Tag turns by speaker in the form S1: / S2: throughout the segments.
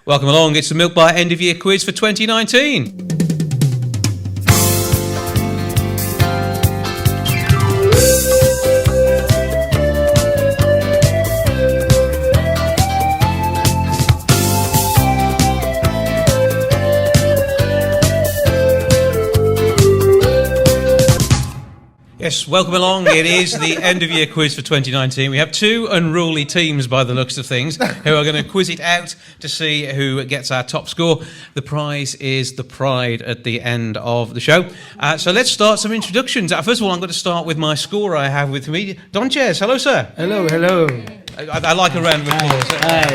S1: Welcome along, it's the Milk Bar End of Year Quiz for 2019. Yes, welcome along. It is the end of year quiz for 2019. We have two unruly teams by the looks of things who are going to quiz it out to see who gets our top score. The prize is the pride at the end of the show. So let's start some introductions. First of all, I'm going to start with my scorer I have with me. Donchez, hello sir.
S2: Hello, hello.
S1: I like a round of applause.
S2: Hi.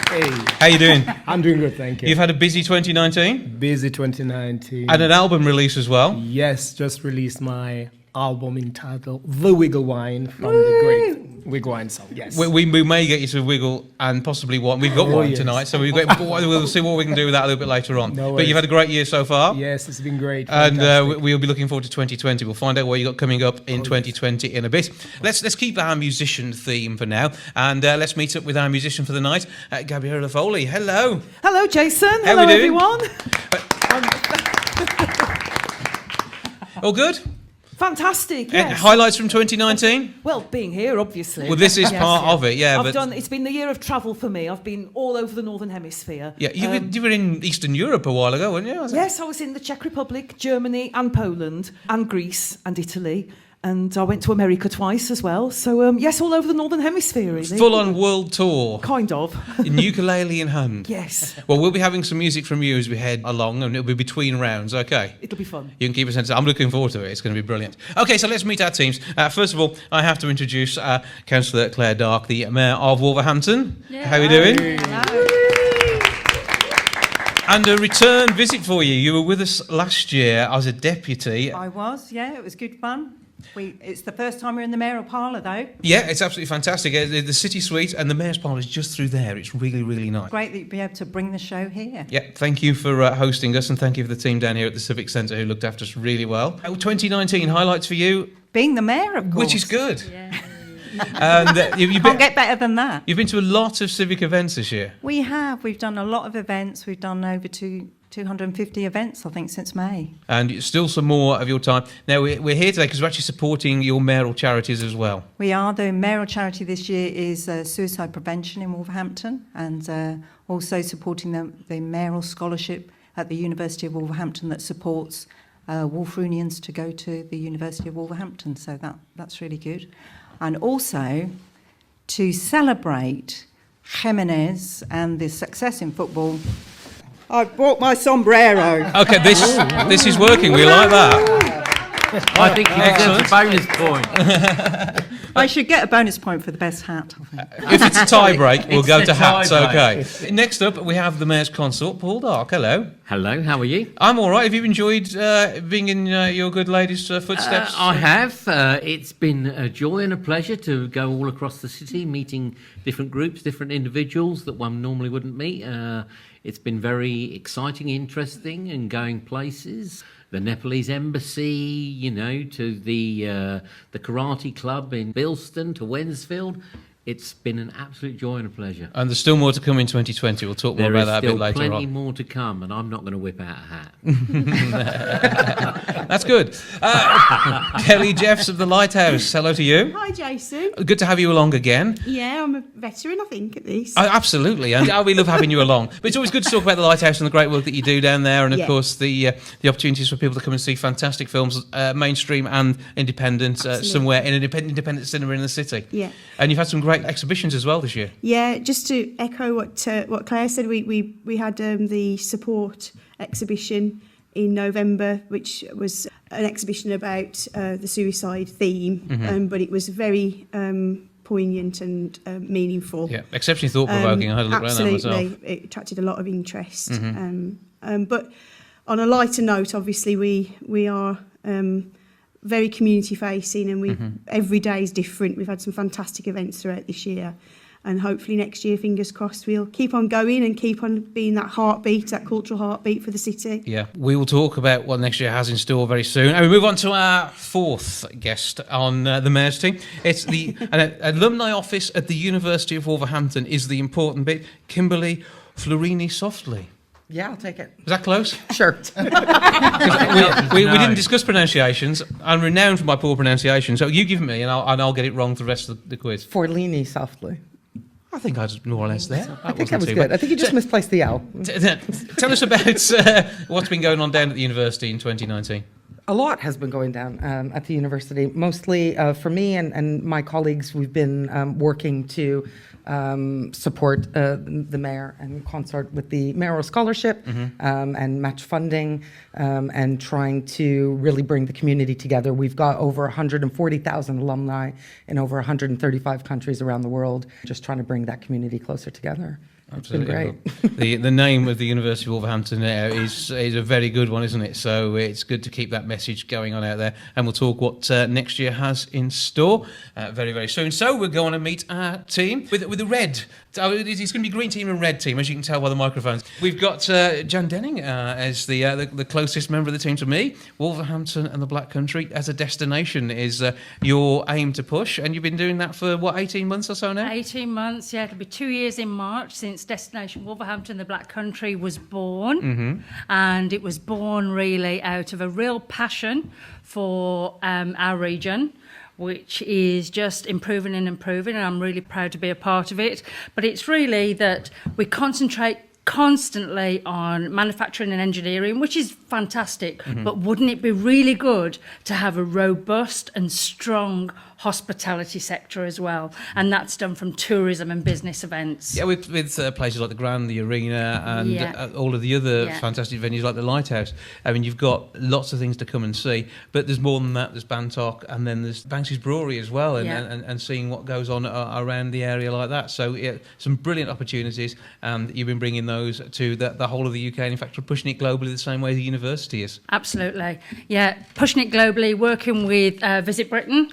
S2: Hey.
S1: How you doing?
S2: I'm doing good, thank you.
S1: You've had a busy 2019?
S2: Busy 2019.
S1: And an album release as well?
S2: Yes, just released my album entitled The Wiggle Wine from the great Wiggle Wine song. Yes.
S1: We may get you to wiggle and possibly one. We've got one tonight, so we'll see what we can do with that a little bit later on.
S2: No worries.
S1: But you've had a great year so far.
S2: Yes, it's been great.
S1: And we'll be looking forward to 2020. We'll find out what you got coming up in 2020 in a bit. Let's keep our musician theme for now, and let's meet up with our musician for the night, Gabriella Foley. Hello.
S3: Hello, Jason.
S1: How
S3: Hello,
S1: we doing?
S3: everyone.
S1: All good?
S3: Fantastic, yes.
S1: Highlights from 2019?
S3: Well, being here, obviously.
S1: Well, this is part of it, yeah.
S3: It's been the year of travel for me. I've been all over the Northern Hemisphere.
S1: Yeah, you were in Eastern Europe a while ago, weren't you?
S3: Yes, I was in the Czech Republic, Germany and Poland and Greece and Italy. And I went to America twice as well. So, yes, all over the Northern Hemisphere, really.
S1: Full-on world tour.
S3: Kind of.
S1: Ukulele in hand.
S3: Yes.
S1: Well, we'll be having some music from you as we head along, and it'll be between rounds, okay?
S3: It'll be fun.
S1: You can keep us in. I'm looking forward to it. It's going to be brilliant. Okay, so let's meet our teams. First of all, I have to introduce Councillor Cllr Darke, the Mayor of Wolverhampton. Yeah. How are you doing?
S4: Hello.
S1: And a return visit for you. You were with us last year as a deputy.
S4: I was, yeah. It was good fun. It's the first time we're in the mayoral parlour, though.
S1: Yeah, it's absolutely fantastic. The city suite and the mayor's parlour is just through there. It's really, really nice.
S4: Great that you'd be able to bring the show here.
S1: Yeah, thank you for hosting us, and thank you for the team down here at the Civic Centre who looked after us really well. 2019 highlights for you?
S4: Being the mayor, of course.
S1: Which is good.
S4: Yeah.
S1: And
S4: Can't get better than that.
S1: You've been to a lot of civic events this year.
S4: We have. We've done a lot of events. We've done over 250 events, I think, since May.
S1: And still some more of your time. Now, we're here today because we're actually supporting your mayoral charities as well.
S4: We are. The mayoral charity this year is suicide prevention in Wolverhampton, and also supporting the mayoral scholarship at the University of Wolverhampton that supports Wolverinians to go to the University of Wolverhampton. So that's really good. And also to celebrate Jimenez and the success in football, I brought my sombrero.
S1: Okay, this is working. We like that.
S5: I think you deserve a bonus point.
S4: I should get a bonus point for the best hat, I think.
S1: If it's a tie break, we'll go to hats,
S5: tie-break.
S1: okay. Next up, we have the Mayor's Consort, Paul Darke. Hello.
S5: Hello, how are you?
S1: I'm all right. Have you enjoyed being in your good lady's footsteps?
S5: I have. It's been a joy and a pleasure to go all across the city, meeting different groups, different individuals that one normally wouldn't meet. It's been very exciting, interesting, and going places. The Nepalese embassy, to the karate club in Bilston, to Wensfield. It's been an absolute joy and a pleasure.
S1: And there's still more to come in 2020. We'll talk more about that a bit later on.
S5: There is still plenty more to come, and I'm not going to whip out a hat.
S1: That's good. Kelly Jeffs of the Lighthouse, hello to you.
S6: Hi, Jason.
S1: Good to have you along again.
S6: Yeah, I'm a veteran, I think, at this.
S1: Absolutely, and we love having you along. But it's always good to talk about the Lighthouse and the great work that you do down there, and of course the opportunities for people to come and see fantastic films, mainstream and independent, somewhere in an independent cinema in the city.
S6: Yeah.
S1: And you've had some great exhibitions as well this year.
S6: Yeah, just to echo what Cllr said, we had the support exhibition in November, which was an exhibition about the suicide theme, but it was very poignant and meaningful.
S1: Yeah, exceptionally thought-provoking. I had a look around that myself.
S6: Absolutely, it attracted a lot of interest. But on a lighter note, obviously, we are very community facing, and every day is different. We've had some fantastic events throughout this year, and hopefully next year, fingers crossed, we'll keep on going and keep on being that heartbeat, that cultural heartbeat for the city. Yeah,
S1: we will talk about what next year has in store very soon. And we move on to our fourth guest on the Mayor's team. It's the alumni office at the University of Wolverhampton is the important bit. Kimberley, Follini-Softley.
S7: Yeah, I'll take it.
S1: Was that close?
S7: Sure.
S1: We didn't discuss pronunciations. I'm renowned for my poor pronunciation. So you give me, and I'll get it wrong for the rest of the quiz.
S7: Forlini-Softley.
S1: I think I was more or less there.
S7: I think that was good. I think you just misplaced the L.
S1: Tell us about what's been going on down at the university in 2019.
S7: A lot has been going down at the university. Mostly for me and my colleagues, we've been working to support the mayor and Consort with the mayoral scholarship and match funding and trying to really bring the community together. We've got over 140,000 alumni in over 135 countries around the world, just trying to bring that community closer together.
S1: Absolutely.
S7: It's been great.
S1: The name of the University of Wolverhampton is a very good one, isn't it? So it's good to keep that message going on out there. And we'll talk what next year has in store very, very soon. So we're going to meet our team with the red. It's going to be green team and red team, as you can tell by the microphones. We've got Jan Denning as the closest member of the team to me. Wolverhampton and the Black Country as a destination is your aim to push. And you've been doing that for, 18 months or so now?
S8: 18 months, yeah. It'll be 2 years in March since Destination Wolverhampton, the Black Country, was born. And it was born really out of a real passion for our region, which is just improving, and I'm really proud to be a part of it. But it's really that we concentrate constantly on manufacturing and engineering, which is fantastic, but wouldn't it be really good to have a robust and strong hospitality sector as well? And that's done from tourism and business events.
S1: Yeah, with places like the Grand, the Arena, and all of the other fantastic venues like the Lighthouse. I mean, you've got lots of things to come and see, but there's more than that. There's Bantock, and then there's Banksy's Brewery as well, and seeing what goes on around the area like that. So some brilliant opportunities, and you've been bringing those to the whole of the UK, and in fact, we're pushing it globally the same way the university is.
S8: Absolutely, yeah, pushing it globally, working with Visit Britain.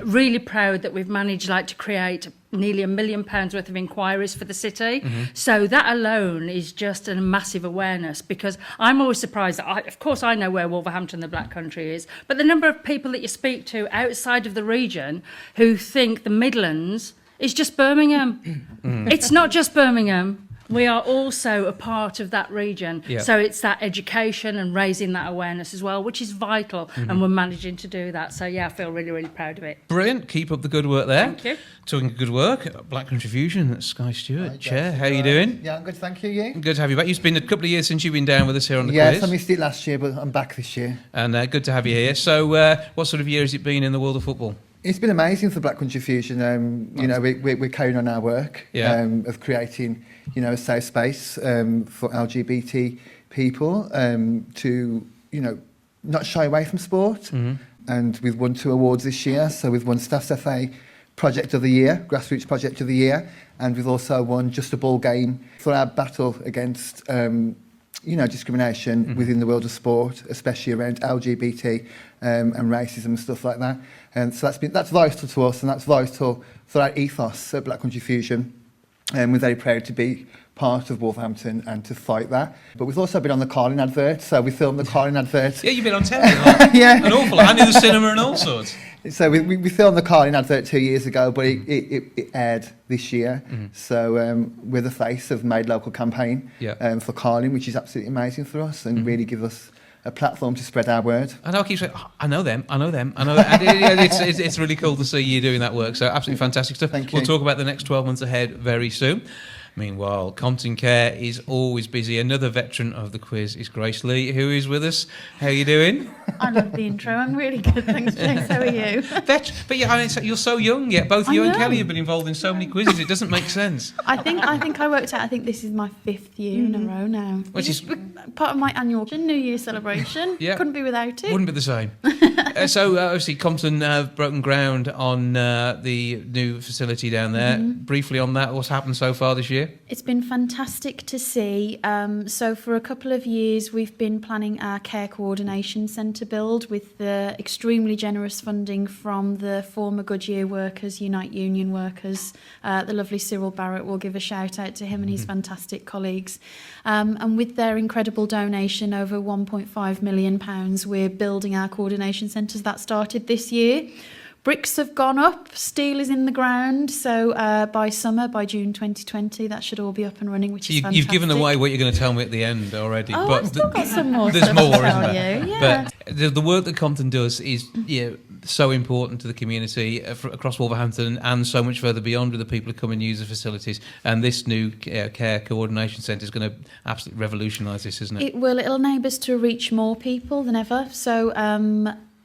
S8: Really proud that we've managed to create nearly £1 million worth of inquiries for the city. So that alone is just a massive awareness, because I'm always surprised that of course I know where Wolverhampton, the Black Country, is, but the number of people that you speak to outside of the region who think the Midlands is just Birmingham. It's not just Birmingham. We are also a part of that region. Yeah. So it's that education and raising that awareness as well, which is vital, and we're managing to do that. So, yeah, I feel really, really proud of it.
S1: Brilliant. Keep up the good work there.
S8: Thank you.
S1: Talking of good work, Black Country Fusion, Skye Stewart,
S9: Hi,
S1: Chair.
S9: Jason.
S1: How are you doing?
S9: Yeah, I'm good, thank you. You?
S1: Good to have you back. It's been a couple of years since you've been down with us here on the quiz.
S9: Yes, I missed it last year, but I'm back this year.
S1: And good to have you here. So what sort of year has it been in the world of football?
S9: It's been amazing for Black Country Fusion. We're carrying on our work of creating, a safe space for LGBT people to, not shy away from sport. And we've won 2 awards this year. So we've won Staff's FA Project of the Year, Grassroots Project of the Year, and we've also won Just a Ball Game for our battle against discrimination within the world of sport, especially around LGBT and racism and stuff like that. And so that's vital to us, and that's vital for our ethos at Black Country Fusion. And we're very proud to be part of Wolverhampton and to fight that. But we've also been on the Carling advert, so we filmed the Carling advert.
S1: Yeah, you've been on telly, huh?
S9: Yeah.
S1: An awful lot, and in the cinema and all sorts.
S9: So we filmed the Carling advert 2 years ago, but it aired this year. So we're the face of the Made Local campaign for Carling, which is absolutely amazing for us and really give us a platform to spread our word.
S1: And I'll keep saying, I know them. And it's really cool to see you doing that work. So absolutely fantastic stuff.
S9: Thank you.
S1: We'll talk about the next 12 months ahead very soon. Meanwhile, Compton Care is always busy. Another veteran of the quiz is Grace Lee, who is with us. How are you doing?
S10: I love the intro. I'm really good, thanks, James. How are you?
S1: But you're so young yet. Both you and Kelly have been involved in so many quizzes. It doesn't make sense.
S10: I think I worked out. I think this is my 5th year in a row now.
S1: Which is
S10: part of my annual New Year celebration.
S1: Yeah.
S10: Couldn't be without it.
S1: Wouldn't be the same. So obviously Compton have broken ground on the new facility down there. Briefly on that, what's happened so far this year?
S10: It's been fantastic to see. So for a couple of years, we've been planning our care coordination centre build with the extremely generous funding from the former Goodyear workers, Unite Union workers. The lovely Cyril Barrett, will give a shout out to him and his fantastic colleagues. And with their incredible donation, over £1.5 million, we're building our coordination centres. That started this year. Bricks have gone up, steel is in the ground, so by June 2020, that should all be up and running, which is fantastic.
S1: You've given away what you're going to tell me at the end already.
S10: Oh,
S1: but
S10: I've still got some more
S1: there's
S10: stuff
S1: more,
S10: to tell
S1: isn't there?
S10: you. Yeah.
S1: But the work that Compton does is so important to the community across Wolverhampton and so much further beyond with the people who come and use the facilities. And this new care coordination centre is going to absolutely revolutionise this, isn't it?
S10: It will. It'll enable us to reach more people than ever. So,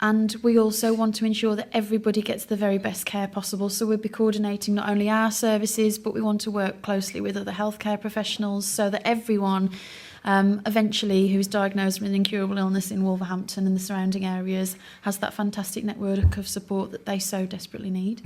S10: and we also want to ensure that everybody gets the very best care possible. So we'll be coordinating not only our services, but we want to work closely with other healthcare professionals so that everyone eventually who's diagnosed with an incurable illness in Wolverhampton and the surrounding areas has that fantastic network of support that they so desperately need.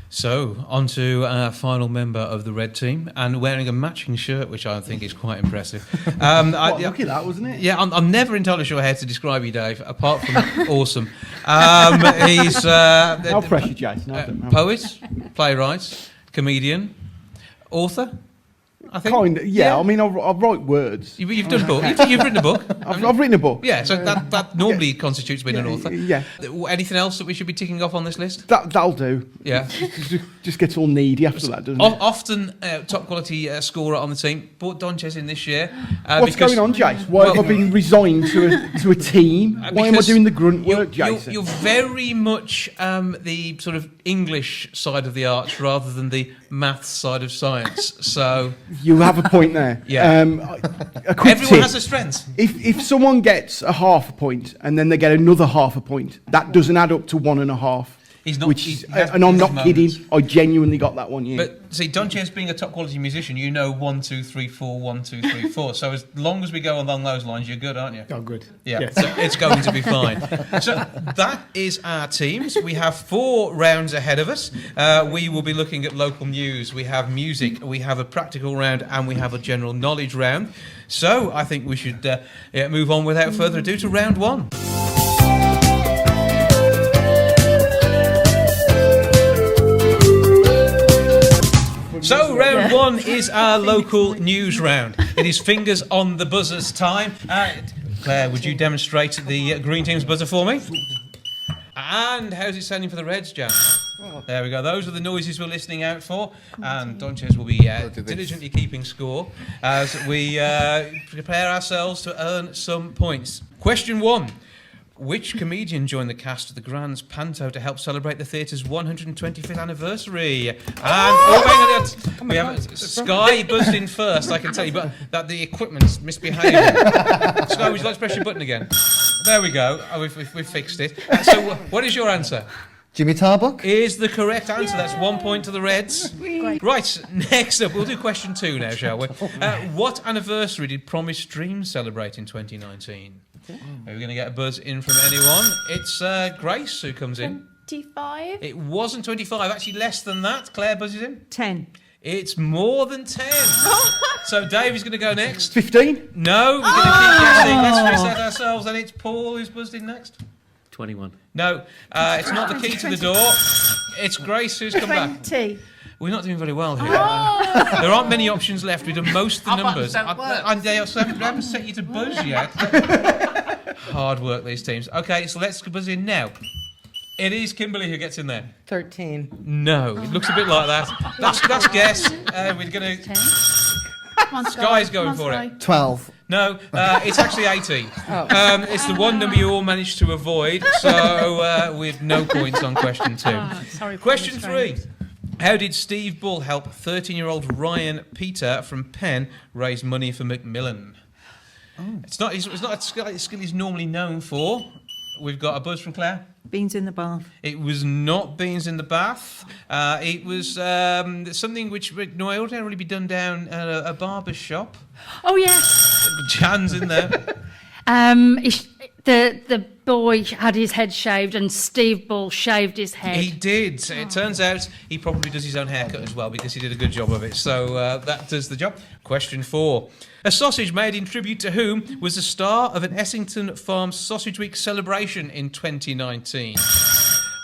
S1: So, on to our final member of the red team, and wearing a matching shirt, which I think is quite impressive.
S11: Look at that, wasn't it?
S1: Yeah, I'm never entirely sure how to describe you, Dave, apart from awesome. He's
S11: How pressure, Jason?
S1: poet, playwright, comedian, author, I think.
S11: Kind of, yeah. I mean, I write words.
S1: You've done a book. You've written a book.
S11: I've written a book.
S1: Yeah, so that normally constitutes being an author.
S11: Yeah.
S1: Anything else that we should be ticking off on this list?
S11: That'll do.
S1: Yeah.
S11: Just gets all needy after that, doesn't it?
S1: Often top quality scorer on the team. Brought Donchez in this year.
S11: What's going on, Jace? Why have I been resigned to a team? Why am I doing the grunt work, Jason?
S1: You're very much the sort of English side of the arts rather than the maths side of science. So
S11: you have a point there.
S1: Yeah.
S11: A quick
S1: Everyone
S11: tip.
S1: has a strength.
S11: If someone gets a half a point and then they get another half a point, that doesn't add up to 1.5.
S1: He's not,
S11: and I'm not kidding. I genuinely got that one. Yeah.
S1: But see, Donchez being a top quality musician, you know 1, 2, 3, 4, 1, 2, 3, 4. So as long as we go along those lines, you're good, aren't you?
S2: Oh, good.
S1: Yeah,
S2: Yes.
S1: so it's going to be fine. So that is our teams. We have 4 rounds ahead of us. We will be looking at local news. We have music. We have a practical round, and we have a general knowledge round. So I think we should move on without further ado to round 1. So round 1 is our local news round. It is fingers on the buzzers time. Claire, would you demonstrate the green team's buzzer for me? And how's it sounding for the Reds, Jan? There we go. Those are the noises we're listening out for. And Donchez will be diligently keeping score as we prepare ourselves to earn some points. Question 1. Which comedian joined the cast of the Grand's Panto to help celebrate the theatre's 125th anniversary? And we have Skye buzzed in first, I can tell you, but that the equipment's misbehaving. Skye, would you like to press your button again? There we go. We've fixed it. So, what is your answer?
S9: Jimmy Tarbuck
S1: Is the correct answer. That's 1 point to the Reds. Right, next up, we'll do question 2 now, shall we? What anniversary did Promise Dreams celebrate in 2019? Are we going to get a buzz in from anyone? It's Grace who comes in.
S10: 25?
S1: It wasn't 25, actually less than that. Claire buzzes in.
S3: 10.
S1: It's more than 10. So Dave is going to go next.
S11: 15?
S1: No, we're going to keep guessing. Let's reset ourselves. And it's Paul who's buzzed in next.
S5: 21.
S1: No, it's not the key to the door. It's Grace who's come back.
S10: 20.
S1: We're not doing very well here. There aren't many options left. We've done most of the numbers. And they haven't set you to buzz yet. Hard work, these teams. Okay, so let's buzz in now. It is Kimberley who gets in there.
S7: 13.
S1: No, it looks a bit like that. That's guess. We're going to... Skye's going for it.
S9: 12.
S1: No, it's actually 18. It's the one number you all managed to avoid, so with no points on question 2. Question 3. How did Steve Bull help 13-year-old Ryan Peter from Penn raise money for Macmillan? It's not a skill he's normally known for. We've got a buzz from Claire.
S4: Beans in the bath.
S1: It was not beans in the bath. It was something which would ordinarily be done down at a barber's shop.
S8: Oh, yes.
S1: Jan's in there.
S8: The boy had his head shaved and Steve Bull shaved his head.
S1: He did. It turns out he probably does his own haircut as well because he did a good job of it. So that does the job. Question 4. A sausage made in tribute to whom was the star of an Essington Farms Sausage Week celebration in 2019?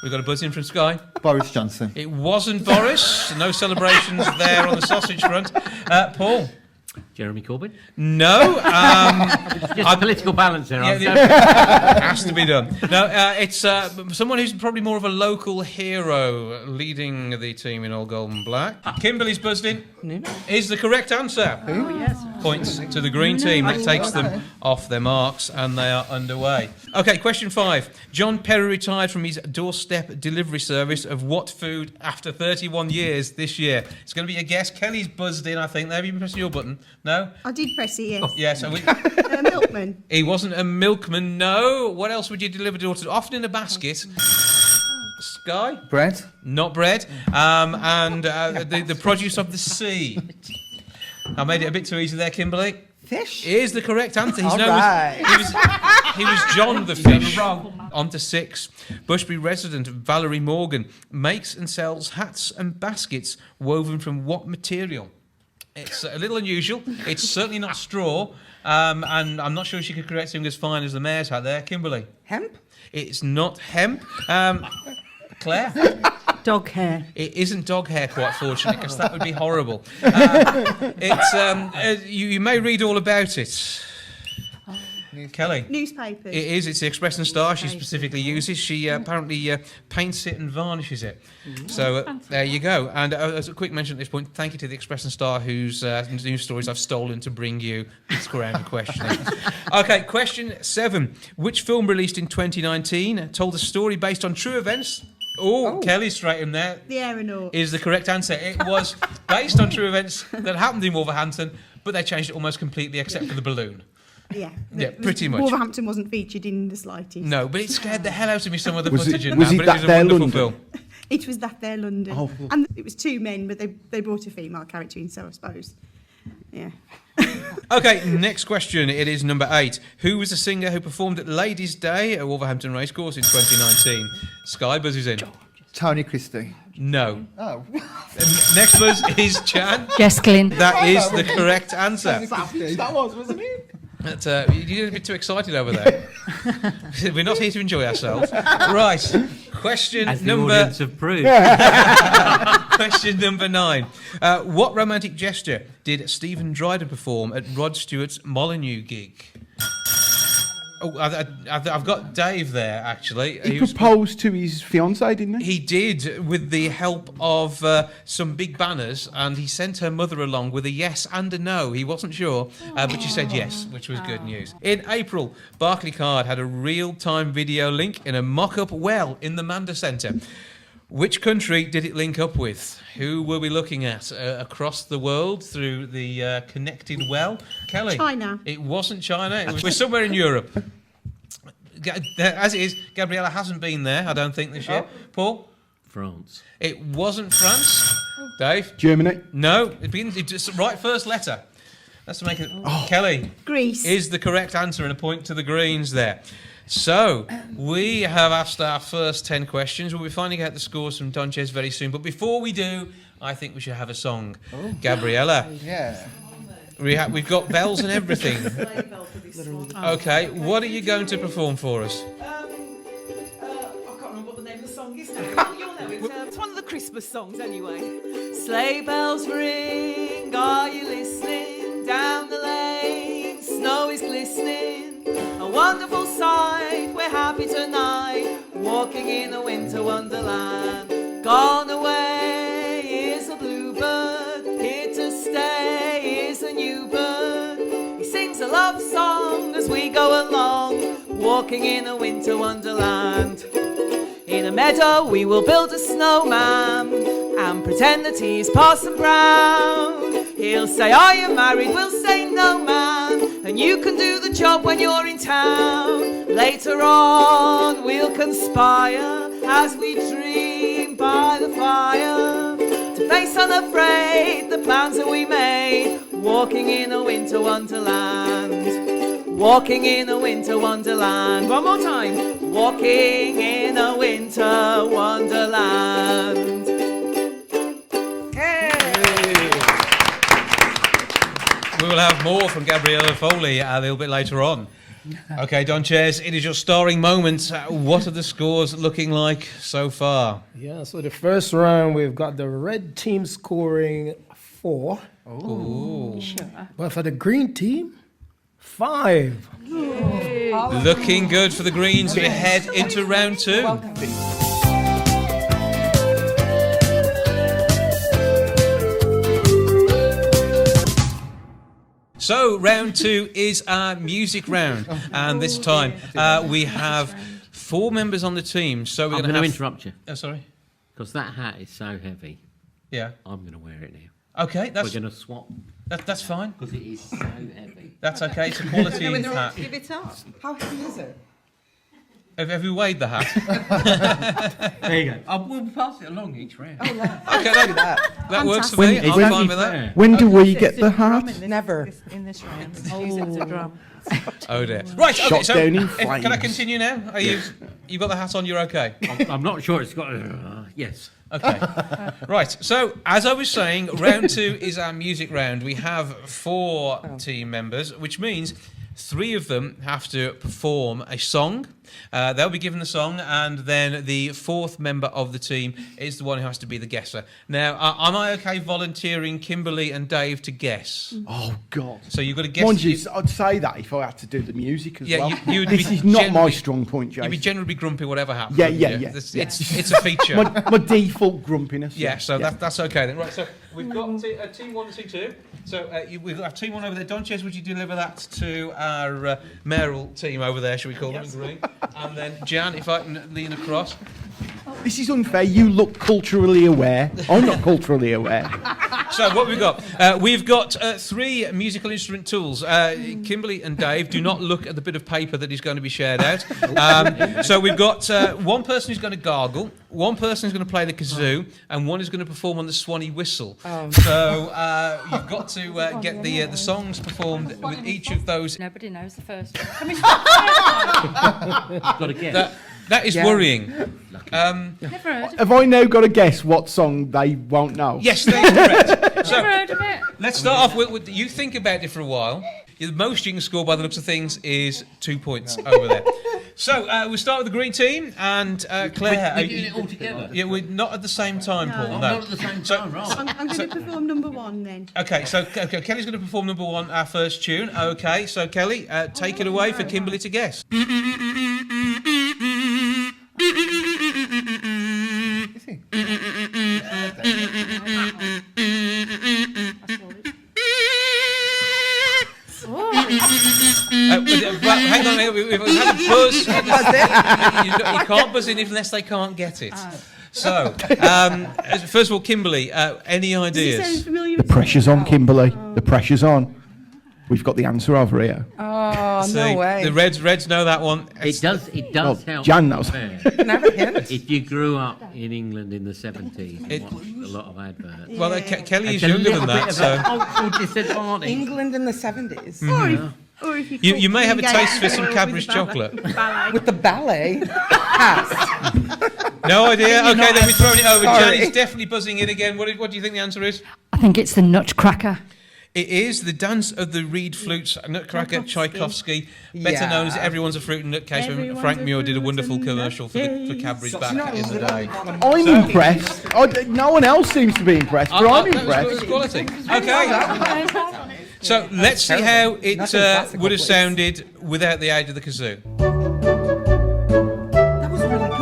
S1: We've got a buzz in from Skye.
S9: Boris Johnson.
S1: It wasn't Boris. No celebrations there on the sausage front. Paul.
S5: Jeremy Corbyn?
S1: No.
S5: Just political balance there.
S1: Has to be done. No, it's someone who's probably more of a local hero leading the team in all gold and black. Kimberley's buzzed in. Is the correct answer.
S5: Oh, yes.
S1: Points to the green team. That takes them off their marks, and they are underway. Okay, question 5. John Perry retired from his doorstep delivery service of what food after 31 years this year? It's going to be a guess. Kelly's buzzed in, I think. There, have you pressed your button? No?
S6: I did press it, yes.
S1: Yeah, so
S6: A milkman.
S1: he wasn't a milkman, no. What else would you deliver door to door? Often in a basket. Skye?
S9: Bread?
S1: Not bread. And the produce of the sea. I made it a bit too easy there, Kimberley.
S7: Fish?
S1: Is the correct answer. His
S7: All
S1: name
S7: right.
S1: he was John the Fish. On to 6. Bushbury resident Valerie Morgan makes and sells hats and baskets woven from what material? It's a little unusual. It's certainly not straw. And I'm not sure she could correct him as fine as the mayor's hat there. Kimberley?
S7: Hemp?
S1: It's not hemp. Claire?
S4: Dog hair.
S1: It isn't dog hair, quite fortunately, because that would be horrible. You may read all about it. Kelly?
S6: Newspapers.
S1: It is. It's the Express and Star she specifically uses. She apparently paints it and varnishes it. So there you go. And as a quick mention at this point, thank you to the Express and Star whose news stories I've stolen to bring you this round of questioning. Okay, question 7. Which film released in 2019 told a story based on true events? Oh, Kelly's straight in there.
S6: The Aeronaut.
S1: Is the correct answer. It was based on true events that happened in Wolverhampton, but they changed it almost completely except for the balloon.
S6: Yeah.
S1: Yeah, pretty much.
S6: Wolverhampton wasn't featured in the slightest.
S1: No, but it scared the hell out of me, some of the
S11: Was
S1: footage
S11: it-
S1: in
S11: was
S1: that,
S11: it
S1: but
S11: That
S1: it was a
S11: There
S1: wonderful
S11: London?
S1: film.
S6: It was That There London.
S11: Oh.
S6: And it was 2 men, but they brought a female character in, so I suppose. Yeah.
S1: Okay, next question. It is number 8. Who was the singer who performed at Ladies' Day at Wolverhampton Racecourse in 2019? Skye buzzes in.
S9: Tony Christie.
S1: No.
S9: Oh.
S1: Next buzz is Chan.
S8: Jess Glynn.
S1: That is the correct answer.
S11: That was, wasn't it?
S1: You get a bit too excited over there. We're not here to enjoy ourselves. Right. Question
S5: As the
S1: number...
S5: audience have proved.
S1: Question number 9. What romantic gesture did Stephen Dryden perform at Rod Stewart's Molyneux gig? Oh, I've got Dave there, actually.
S11: He proposed to his fiancée, didn't he?
S1: He did, with the help of some big banners, and he sent her mother along with a yes and a no. He wasn't sure, but she said yes, which was good news. In April, Barclaycard had a real-time video link in a mock-up well in the Manda Centre. Which country did it link up with? Who were we looking at across the world through the connected well? Kelly?
S6: China.
S1: It wasn't China. We're somewhere in Europe. As it is, Gabriella hasn't been there, I don't think, this year. Paul?
S5: France.
S1: It wasn't France. Dave?
S11: Germany.
S1: No. It begins. It's the right first letter. Let's make it. Kelly?
S6: Greece.
S1: Is the correct answer, and a point to the Greens there. So, we have asked our first 10 questions. We'll be finding out the scores from Donchez very soon. But before we do, I think we should have a song. Gabriella.
S9: Yeah.
S1: We've got bells and everything. Okay, what are you going to perform for us?
S3: I can't remember what the name of the song is now. You'll know it. It's one of the Christmas songs anyway. Sleigh bells ring, are you listening? Down the lane, snow is glistening. A wonderful sight, we're happy tonight. Walking in a winter wonderland. Gone away is a bluebird, here to stay is a new bird. He sings a love song as we go along, walking in a winter wonderland. In a meadow we will build a snowman and pretend that he's Parson Brown. He'll say, are you married? We'll say, no, man. And you can do the job when you're in town. Later on we'll conspire as we dream by the fire to face unafraid the plans that we made, walking in a winter wonderland. Walking in a winter wonderland. One more time. Walking in a winter wonderland.
S1: We will have more from Gabriella Foley a little bit later on. Okay, Donchez, it is your starring moment. What are the scores looking like so far?
S2: Yeah, so the first round we've got the red team scoring 4
S1: Ooh.
S8: Sure.
S2: Well, for the green team, 5.
S1: Looking good for the Greens as we head into round 2. So, round 2 is our music round, and this time we have 4 members on the team. So we're
S5: I'm
S1: going
S5: going
S1: to
S5: to interrupt you
S1: Oh, sorry.
S5: because that hat is so heavy.
S1: Yeah.
S5: I'm going to wear it now.
S1: Okay,
S5: We're going to swap
S1: that's fine.
S5: because it is so heavy.
S1: That's okay. It's a quality hat.
S4: Give it up.
S7: How heavy is it?
S1: Have you weighed the hat?
S5: There you go. We'll pass it along each round.
S1: Okay, that works for me.
S11: When-
S1: I'm
S11: when-
S1: fine with that.
S11: When do we get the hat?
S7: Never.
S4: In this round. Use it as a drum.
S1: Oh dear. Right. Okay.
S11: Shot
S1: So,
S11: down in
S1: can I
S11: flames.
S1: continue now? Are you've got the hat on? You're okay.
S5: I'm not sure it's got. Yes.
S1: Okay. Right. So, as I was saying, round 2 is our music round. We have 4 team members, which means 3 of them have to perform a song. They'll be given the song, and then the 4th member of the team is the one who has to be the guesser. Now, am I okay volunteering Kimberley and Dave to guess?
S11: Oh, God.
S1: So you've got to guess.
S11: Mind you, I'd say that if I had to do the music as
S1: Yeah,
S11: well.
S1: you would
S11: This
S1: be
S11: is not my
S1: generally-
S11: strong point, Jason.
S1: You'd be generally grumpy whatever happens.
S11: Yeah,
S1: wouldn't
S11: yeah,
S1: you?
S11: yeah.
S1: It's a feature.
S11: my default grumpiness.
S1: Yeah, so
S11: yeah.
S1: that's okay then. Right, so we've got team 1 and team 2. So we've got team 1 over there. Donchez, would you deliver that to our mayoral team over there, shall we call them in green? And then Jan, if I can lean across.
S11: This is unfair. You look culturally aware. I'm not culturally aware.
S1: So what we've got? We've got 3 musical instrument tools. Kimberley and Dave, do not look at the bit of paper that is going to be shared out. So we've got 1 person who's going to gargle, 1 person who's going to play the kazoo, and 1 is going to perform on the swanny whistle. So you've got to get the songs performed with each of those.
S8: Nobody knows the first one. Can we start the first one?
S5: Got to guess.
S1: That is worrying.
S8: Never heard of it.
S11: Have I now got to guess what song they won't know?
S1: Yes, that is correct.
S8: Never
S1: So
S8: heard of it.
S1: let's start off with you think about it for a while. The most you can score by the looks of things is 2 points over there. So we'll start with the green team and Claire.
S5: We're doing it all together.
S1: Yeah, we're not at the same time, Paul. No.
S5: Not at the same time, right?
S6: I'm going to perform number 1 then.
S1: Okay, so Kelly's going to perform number 1, our first tune. Okay, so Kelly, take it away for Kimberley to guess. Hang on, we've had a buzz. You can't buzz in unless they can't get it. So, first of all, Kimberley, any
S6: Does it
S1: ideas?
S6: sound familiar?
S11: The pressure's on, Kimberley. The pressure's on. We've got the answer over here.
S7: Oh,
S1: See,
S7: no way.
S1: The Reds know that one.
S5: It does
S11: Well,
S5: help.
S11: Jan knows.
S7: Never hit.
S5: If you grew up in England in the 70s and watched a lot of adverts.
S1: Well, Kelly is
S5: It's a
S1: younger
S5: little
S1: than
S5: bit
S1: that,
S5: of
S1: so
S5: a cultural disadvantage.
S7: England in the 70s.
S6: Or if
S1: you may have a taste for some
S6: with
S1: Cadbury's
S6: the
S1: chocolate.
S6: ballet.
S7: With the ballet. Pass.
S1: No idea. Okay, then we're throwing it over.
S7: Sorry.
S1: Jan is definitely buzzing in again. What do you think the answer is?
S8: I think it's the Nutcracker.
S1: It is the dance of the reed flutes, Nutcracker, Tchaikovsky, better
S7: Yeah.
S1: known as Everyone's a Fruit and Nutcase. When
S6: Everyone's
S1: Frank
S6: a
S1: Muir did a
S6: fruit
S1: wonderful
S6: and
S1: commercial for Cadbury's back in the day.
S11: I'm impressed. No one else seems to be impressed, but I'm
S1: That was
S11: impressed.
S1: quality. Okay. So let's see how it
S7: Nothing classical,
S1: would have
S7: please.
S1: sounded without the aid of the kazoo.
S7: That was really good.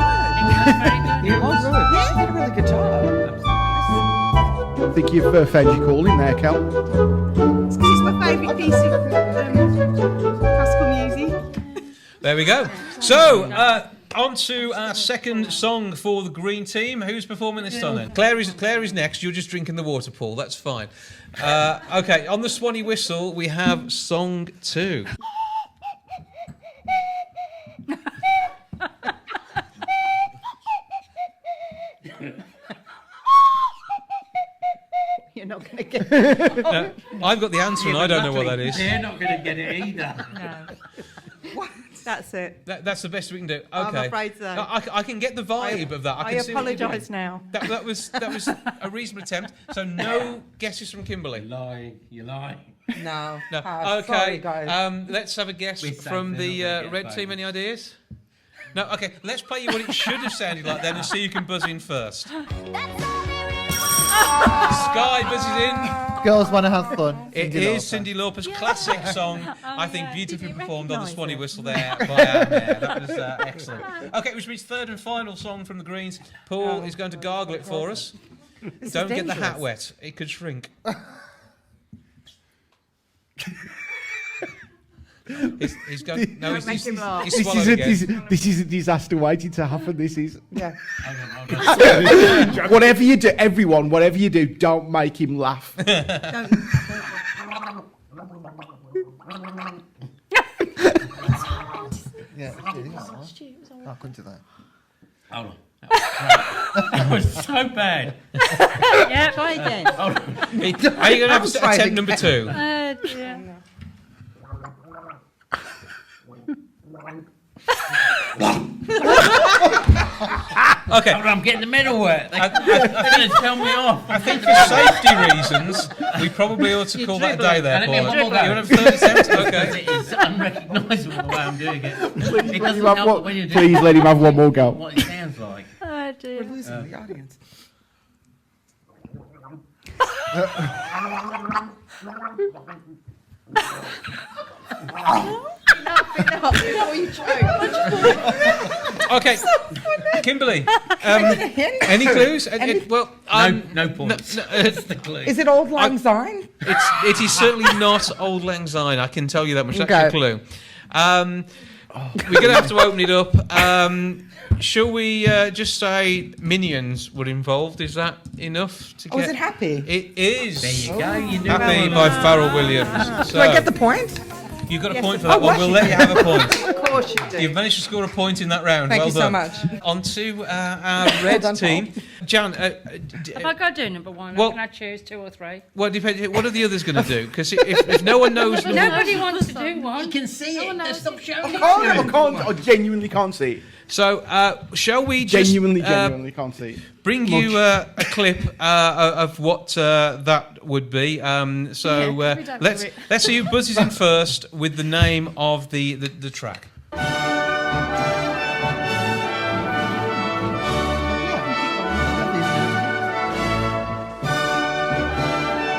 S5: It was.
S7: Yeah, you did a really good job.
S11: I think you've found your calling there, Kel.
S6: It's 'cause it's my favourite piece of classical music.
S1: There we go. So, on to our second song for the green team. Who's performing this time then? Claire is next. You're just drinking the water, Paul. That's fine. Okay, on the Swanee whistle, we have song 2.
S4: You're not going to get it.
S1: No, I've got the answer and I don't know what that is.
S5: They're not going to get it either.
S4: No. That's it.
S1: That's the best we can do. Okay.
S4: I'm afraid so.
S1: I can get the vibe of that.
S4: I
S1: can see what you're doing.
S4: apologise now.
S1: That was a reasonable attempt. So no guesses from Kimberley.
S5: You're lying.
S7: No.
S1: No.
S7: Pass.
S1: Okay.
S7: Sorry, guys.
S1: Let's have a guess
S5: We're safe,
S1: from
S5: they're
S1: the
S5: not gonna get
S1: red
S5: back.
S1: team. Any ideas? No. Okay. Let's play you what it should have sounded like then, and see who can buzz in first. Skye buzzes in.
S9: Girls want to have fun.
S1: It
S9: Cyndi
S1: is
S9: Lauper.
S1: Cyndi Lauper's classic song. I think
S4: yeah.
S1: beautifully
S4: Did you
S1: performed on the
S4: recognise
S1: Swanee
S4: it?
S1: whistle there by our mayor. That was excellent. Okay, which means third and final song from the Greens. Paul is going to gargle it for us. Don't get the hat wet; it could shrink. He's going. No, he's swallowed again.
S11: This is a disaster waiting to happen. This is.
S7: Yeah.
S11: Whatever you do, everyone, whatever you do, don't make him laugh.
S9: Yeah, it is. I couldn't do that.
S5: Hold on. That was so bad.
S4: Yeah, try again.
S1: Are you going to have attempt number 2?
S4: Dear.
S1: Okay.
S5: Hold on, I'm getting the medal wet. They're going to tell me off.
S1: I think for safety reasons, we probably ought to call that a day there,
S5: And
S1: Paul.
S5: let me
S1: You
S5: have one
S1: want
S5: more
S1: to have third attempt? Okay.
S5: It is unrecognisable the way I'm doing it. It
S11: Let
S5: doesn't
S11: him have
S5: help
S11: one-
S5: that when you're doing
S11: please let him have one more go.
S5: what it sounds like.
S4: Oh dear.
S7: Losing the audience.
S1: Okay. Kimberley, any clues? Well,
S5: No points.
S1: no,
S5: That's the clue.
S7: Is it Old Lang Syne?
S1: it is certainly not Old Lang Syne. I can tell you that much. That's
S7: Okay.
S1: a clue. We're going to have to open it up. Shall we just say Minions were involved? Is that enough to get?
S7: Oh, is it Happy?
S1: It is.
S5: There you go. You knew
S1: Happy
S5: well.
S1: by Pharrell Williams.
S7: Do I get the point?
S1: You've got a point for that one. We'll let you have a point.
S4: Of course you do.
S1: You've managed to score a point in that round.
S7: Thank
S1: well
S7: you so
S1: done.
S7: much.
S1: On to our red
S7: done,
S1: team. Jan,
S8: Have I got to do number 1?
S1: Well-
S8: Or can I choose 2 or 3?
S1: what are the others going to do? Because if no one knows number
S8: Nobody wants to do
S5: You
S8: one.
S5: can see it. Now stop showing it.
S11: I genuinely can't see it.
S1: So, shall we just
S11: Genuinely can't see it.
S1: bring you a clip of what that would be? So
S8: Yeah, we don't
S1: let's
S8: do it.
S1: let's see who buzzes in first with the name of the track.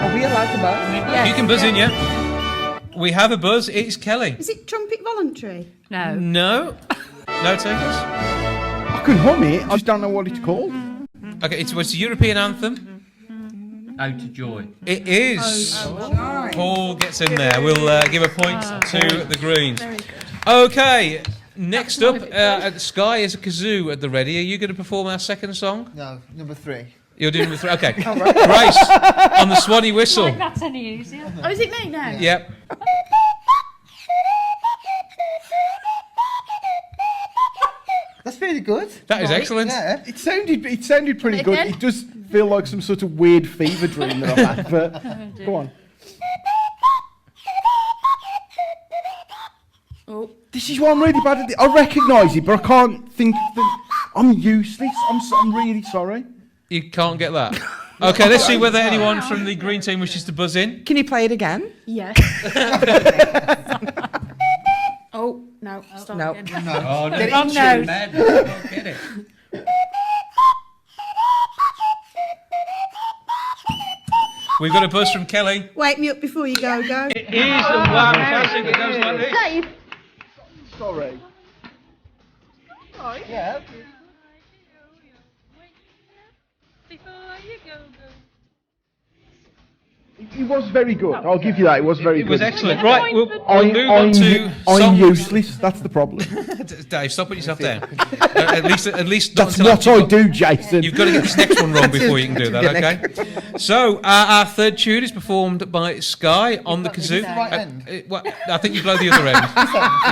S7: Are we allowed to buzz?
S1: You can buzz in, yeah. We have a buzz. It's Kelly.
S6: Is it trumpet voluntary?
S8: No.
S1: No takers.
S11: I can hum it. I just don't know what it's called.
S1: Okay, it's a European anthem.
S5: Ode to Joy.
S1: It is. Paul gets in there. We'll give a point to the Greens. Okay, next up, Skye is a kazoo at the ready. Are you going to perform our second song?
S9: No, number 3.
S1: You're doing number 3. Okay. Grace on the Swanee whistle.
S8: Like that's any easier.
S10: Oh, is it me now?
S1: Yep.
S9: That's really good.
S1: That is excellent.
S9: Yeah.
S11: It sounded pretty good.
S10: again?
S11: It does feel like some sort of weird fever dream that I've had, but go on.
S10: Oh.
S11: This is why I'm really bad at it. I recognise it, but I can't think that I'm useless. I'm really sorry.
S1: You can't get that. Okay, let's see whether anyone from the green team wishes to buzz in.
S7: Can you play it again?
S10: Yes. Oh, no. Start
S7: No.
S10: again.
S5: Oh, no.
S7: Wrong
S5: Too
S7: note.
S5: bad. I don't get it.
S1: We've got a buzz from Kelly.
S6: Wake me up before you go.
S1: It is a Wham classic. It goes like this.
S11: Sorry.
S9: Yeah.
S11: It was very good. I'll give you that. It was very
S1: It
S11: good.
S1: was excellent. Right, we'll move on to
S11: I'm
S1: song.
S11: useless. That's the problem.
S1: Dave, stop putting yourself down. At least not
S11: That's
S1: until
S11: what
S1: after
S11: I
S1: you've got-
S11: do, Jason.
S1: You've got to get this next one wrong before you can do that, okay? So, our third tune is performed by Skye on the kazoo.
S9: the right end?
S1: Well, I think you blow the other end.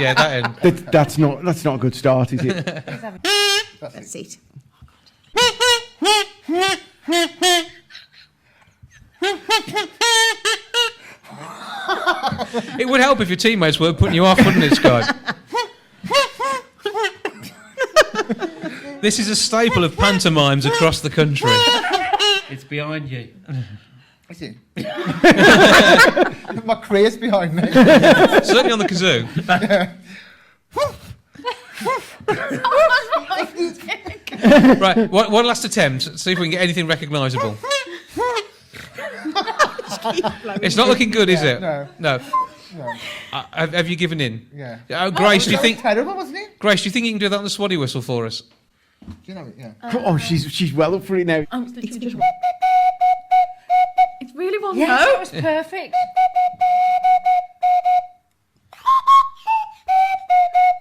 S1: Yeah, that end.
S11: That's not a good start, is it?
S6: That's it.
S1: It would help if your teammates weren't putting you off, wouldn't it, Skye? This is a staple of pantomimes across the country.
S5: It's behind you.
S9: Is it? My career's behind me.
S1: Certainly on the kazoo. Right, one last attempt. See if we can get anything recognisable. It's not looking good, is it?
S9: No.
S1: No.
S9: No.
S1: Have you given in?
S9: Yeah.
S1: Oh, Grace, do you think?
S9: Terrible, wasn't it?
S1: Grace, do you think you can do that on the swaddy whistle for us?
S9: Do you know it? Yeah.
S11: Oh, she's well up for it now.
S10: It's really one
S8: Yes,
S10: note.
S8: that was perfect.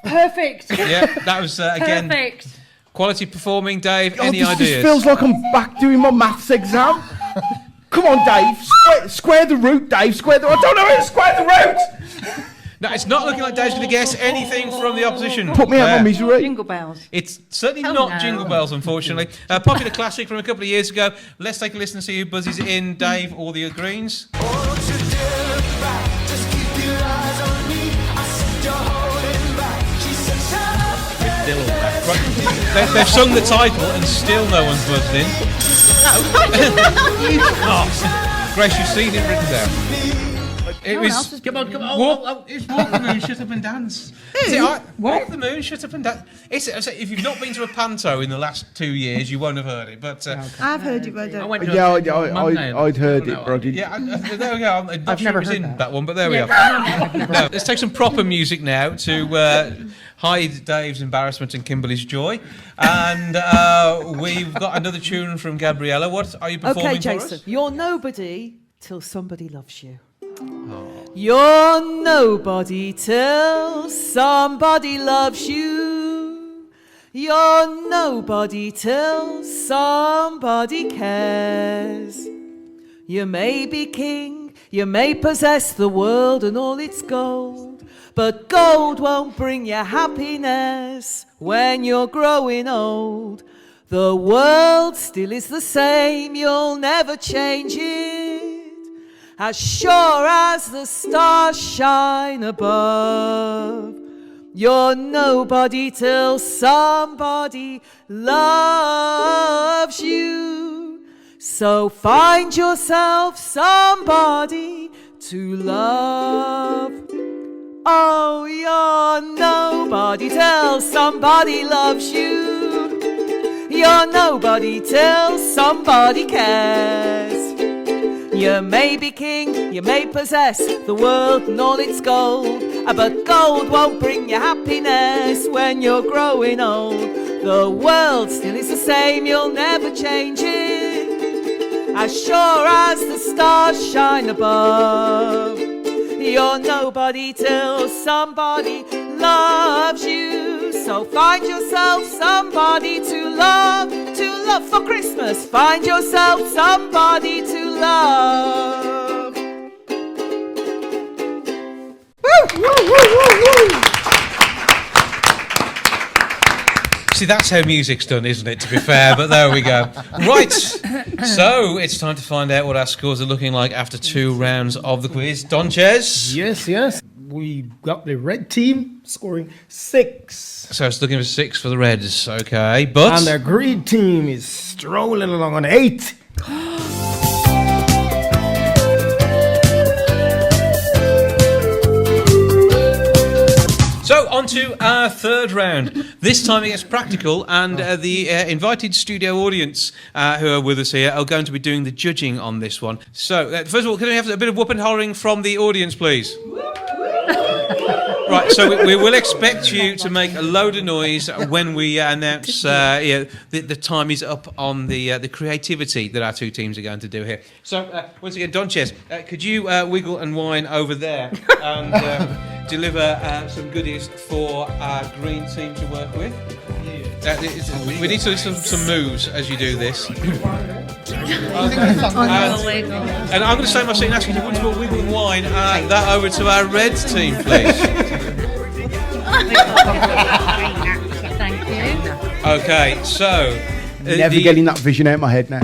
S8: Perfect.
S1: Yeah, that was again
S8: Perfect.
S1: quality performing. Dave,
S11: God,
S1: any
S11: this
S1: ideas?
S11: feels like I'm back doing my maths exam. Come on, Dave. Square the root, Dave. Square the... I don't know how to square the root.
S1: No, it's not looking like Dave's going to guess anything from the opposition.
S11: Put me out of my misery.
S4: Jingle bells.
S1: It's certainly
S8: Oh,
S1: not
S8: no.
S1: Jingle Bells, unfortunately. Popular classic from a couple of years ago. Let's take a listen and see who buzzes in, Dave or the Greens. They've sung the title and still no one's buzzed in. Oh. Grace, you've seen it written down. It was.
S5: Come on.
S1: It's Walk the Moon, Shut Up and Dance. Walk the Moon, Shut Up and Dance. If you've not been to a panto in the last 2 years, you won't have heard it. But
S6: I've heard it, but I don't.
S5: went to
S11: Yeah,
S5: Monday.
S11: I'd heard it, but I didn't.
S1: yeah, there we go. I'm not
S7: I've
S1: sure
S7: never
S1: it was
S7: heard
S1: in
S7: that.
S1: that one, but there we are. No, let's take some proper music now to hide Dave's embarrassment and Kimberley's joy. And we've got another tune from Gabriella. What are you performing
S3: Okay,
S1: for
S3: Jason,
S1: us?
S3: you're nobody till somebody loves you. You're nobody till somebody loves you. You're nobody till somebody cares. You may be king, you may possess the world and all its gold, but gold won't bring you happiness when you're growing old. The world still is the same, you'll never change it, as sure as the stars shine above. You're nobody till somebody loves you. So find yourself somebody to love. Oh, you're nobody till somebody loves you. You're nobody till somebody cares. You may be king, you may possess the world and all its gold, but gold won't bring you happiness when you're growing old. The world still is the same, you'll never change it, as sure as the stars shine above. You're nobody till somebody loves you. So find yourself somebody to love for Christmas. Find yourself somebody to love.
S1: See, that's how music's done, isn't it, to be fair? But there we go. Right, so it's time to find out what our scores are looking like after 2 rounds of the quiz. Donchez?
S2: Yes. We got the red team scoring 6.
S1: So it's looking for 6 for the Reds, okay. But
S2: And the green team is strolling along on 8.
S1: so on to our 3rd round. This time it gets practical, and the invited studio audience who are with us here are going to be doing the judging on this one. So first of all, can we have a bit of whoop and hollering from the audience, please? Right, so we will expect you to make a load of noise when we announce the time is up on the creativity that our 2 teams are going to do here. So, once again, Donchez, could you wiggle and whine over there and deliver some goodies for our green team to work with? We need to do some moves as you do this. And I'm going to say my seat and ask you to once more wiggle and whine that over to our red team, please.
S8: Thank you.
S1: Okay, so...
S11: Never getting that vision out of my head now.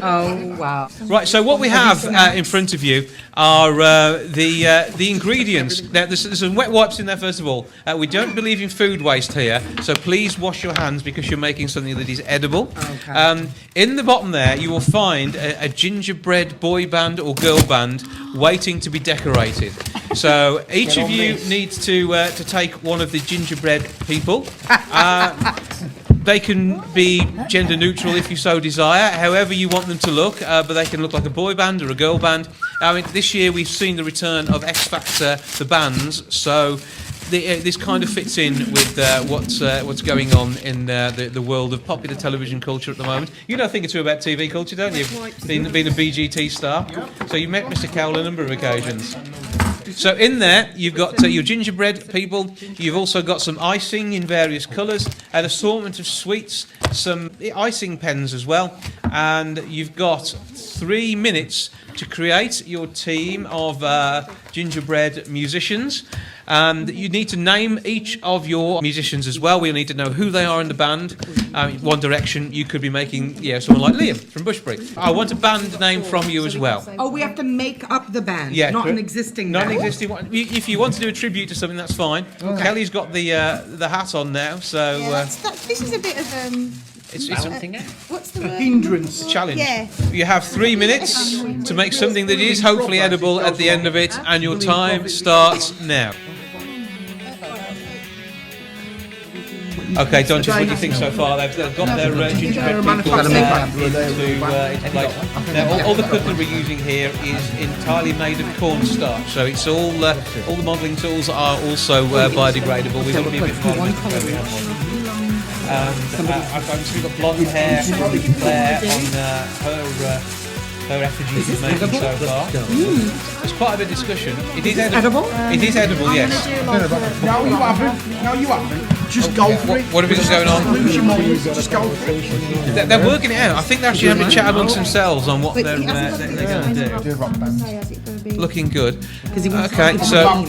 S7: Oh, wow.
S1: Right, so what we have in front of you are the ingredients. Now, there's some wet wipes in there, first of all. We don't believe in food waste here, so please wash your hands because you're making something that is edible.
S7: Okay.
S1: In the bottom there, you will find a gingerbread boy band or girl band waiting to be decorated. So each of you needs to take one of the gingerbread people. They can be gender neutral if you so desire, however you want them to look, but they can look like a boy band or a girl band. I mean, this year we've seen the return of X Factor, the bands, so this kind of fits in with what's going on in the world of popular television culture at the moment. You know a thing or two about TV culture, don't you? Being a BGT star. So you've met Mr. Cowell a number of occasions. So in there, you've got your gingerbread people, you've also got some icing in various colours, an assortment of sweets, some icing pens as well, and you've got 3 minutes to create your team of gingerbread musicians. You need to name each of your musicians as well. We'll need to know who they are in the band. One Direction, you could be making someone like Liam from Bushbury. I want a band name from you as well.
S7: Oh, we have to make up the band, not an existing
S1: Not
S7: band.
S1: an existing one. If you want to do a tribute to something, that's fine. Okay. Kelly's got the hat on now, so...
S6: this is a bit of...
S1: it's
S6: what's the word?
S11: Hindrance.
S1: challenge.
S6: Yeah.
S1: You have 3 minutes to make something that is hopefully edible at the end of it, and your time starts now. Okay, Donchez, what do you think so far? They've got their gingerbread people into place. Now, all the cutlery we're using here is entirely made of cornstarch, so it's all the modelling tools are also biodegradable. We want to be a bit modern. I've still got blonde hair from Claire on her effigy she's making so far. There's quite a bit of discussion. It is edible. It is edible, yes.
S11: No, you haven't. No, you haven't. Just go for it.
S1: What have we got going on?
S11: Lose your mind. Just go for it.
S1: They're working it out. I think they're actually having a chat amongst themselves on what they're going to do. Looking good. Okay, so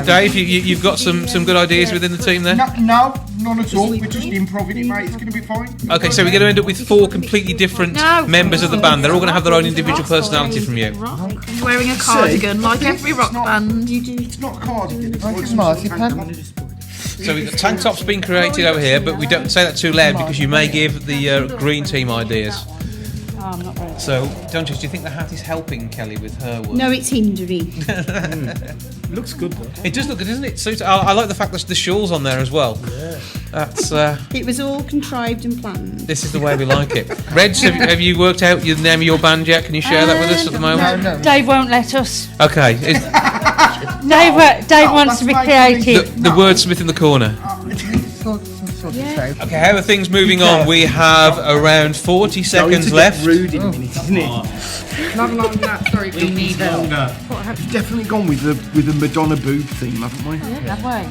S1: Dave, you've got some good ideas within the team there?
S11: No, none at all. We're just improvising it, mate. It's going to be fine.
S1: Okay, so we're going to end up with 4 completely different members of the band. They're all going to have their own individual personality from you.
S3: You're wearing a cardigan like every rock band. You do.
S11: It's not a cardigan. It's
S9: Like a smarty pen.
S1: So we've got tank tops being created over here, but we don't say that too loud because you may give the green team ideas.
S8: I'm not ready.
S1: So, Donchez, do you think the hat is helping Kelly with her work?
S6: No, it's hindering.
S2: Looks good though.
S1: It does look good, doesn't it? Suits. I like the fact there's the shawls on there as well.
S2: Yeah.
S1: That's.
S6: It was all contrived and planned.
S1: This is the way we like it. Reds, have you worked out the name of your band yet? Can you share that with us at the moment?
S9: No.
S8: Dave won't let us.
S1: Okay.
S8: Dave wants to be creative.
S1: The wordsmith in the corner. Okay, how are things moving on? We have around 40 seconds left.
S11: Rude in a minute, isn't it?
S7: Not long that. Sorry, we need longer.
S11: We've definitely gone with the Madonna boob theme, haven't we?
S8: That way.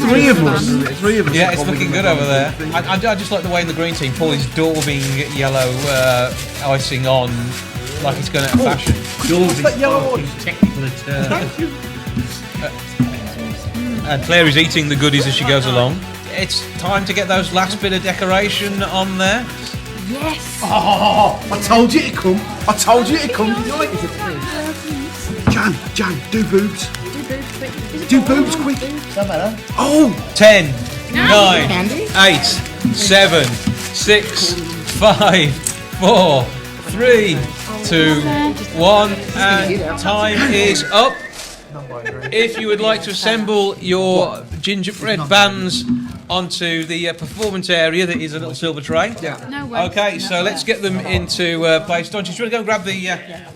S11: Three of us.
S1: Yeah, it's looking good over there. I just like the way in the green team, Paul is daubing yellow icing on like it's going out of fashion.
S5: Technical term.
S11: Thank you.
S1: And Claire is eating the goodies as she goes along. It's time to get those last bit of decoration on there.
S3: Yes.
S11: Oh, I told you to come. I told you to come. Did you like it? Jan, do boobs. Do boobs quick. Oh!
S1: 10, 9, 8, 7, 6, 5, 4, 3, 2, 1, and time is up. If you would like to assemble your gingerbread bands onto the performance area that is a little silver tray.
S11: Yeah.
S10: No way.
S1: Okay, so let's get them into place. Donchez, do you want to go and grab the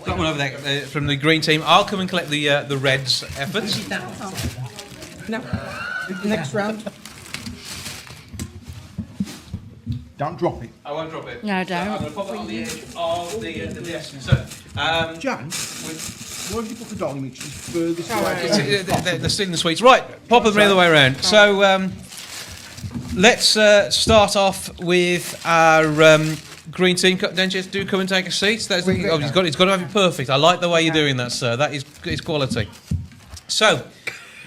S1: got one over there from the green team? I'll come and collect the Reds' efforts.
S7: No. Next round.
S11: Don't drop it.
S1: I won't drop it.
S8: No,
S1: I'm
S8: don't.
S1: going to pop it on the edge of the desk. So,
S11: Jan, why have you put the dolly mixtures furthest away?
S1: they're still in the sweets. Right, pop them the other way around. So, let's start off with our green team. Donchez, do come and take a seat. That's he's got to have it perfect. I like the way you're doing that, sir. That is quality. So,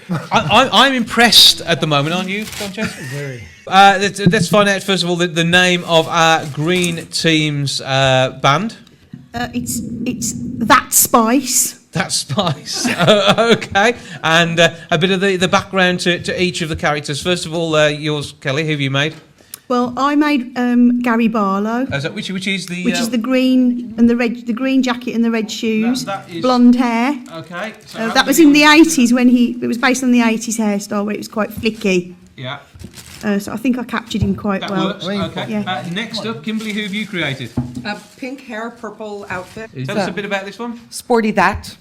S1: I'm impressed at the moment, aren't you, Donchez?
S2: Very.
S1: Let's find out first of all the name of our green team's band.
S6: It's That Spice.
S1: That's Spice. Okay, and a bit of the background to each of the characters. First of all, yours, Kelly. Who have you made?
S6: Well, I made Gary Barlow.
S1: Which is the
S6: Which is the green and the red, the green jacket and the red shoes,
S1: that is-
S6: blonde hair.
S1: Okay. So
S6: That was in the 80s when it was based on the 80s hairstyle where it was quite flicky.
S1: Yeah.
S6: So I think I captured him quite
S1: That
S6: well.
S1: works. Okay.
S6: Yeah.
S1: Next up, Kimberley, who have you created?
S7: Pink hair, purple outfit.
S1: Tell us a bit about this one.
S7: Sporty that.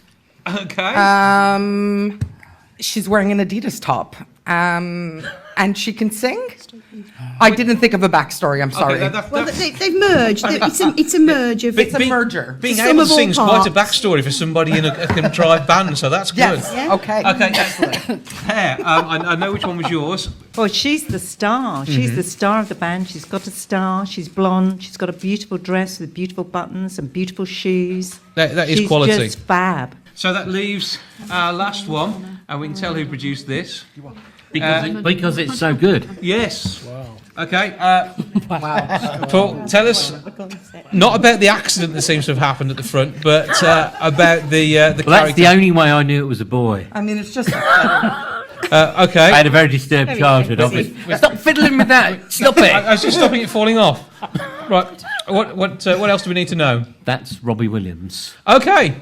S1: Okay.
S7: She's wearing an Adidas top. And she can sing. I didn't think of a backstory. I'm sorry.
S6: Well, they've merged. It's a merge of.
S7: It's a merger.
S1: Being
S6: Some
S1: able
S6: of
S1: to
S6: all
S1: sing is quite a
S6: parts.
S1: backstory for somebody in a contrived band, so that's good.
S7: Yes.
S6: Yeah.
S7: Okay.
S1: Okay, excellent. Hair. I know which one was yours.
S4: Well, she's the star. She's the star of the band. She's got a star. She's blonde. She's got a beautiful dress with beautiful buttons and beautiful shoes.
S1: That is
S4: she's
S1: quality.
S4: Just fab.
S1: So that leaves our last one, and we can tell who produced this.
S5: Because it's so good.
S1: Yes. Wow. Okay. Paul, tell us not about the accident that seems to have happened at the front, but about the
S5: Well, that's
S1: character.
S5: the only way I knew it was a boy.
S7: I mean, it's just.
S1: Okay.
S5: I had a very disturbed childhood, obviously. Stop fiddling with that. Stop it.
S1: I was just stopping it falling off. Right. What else do we need to know?
S5: That's Robbie Williams.
S1: Okay.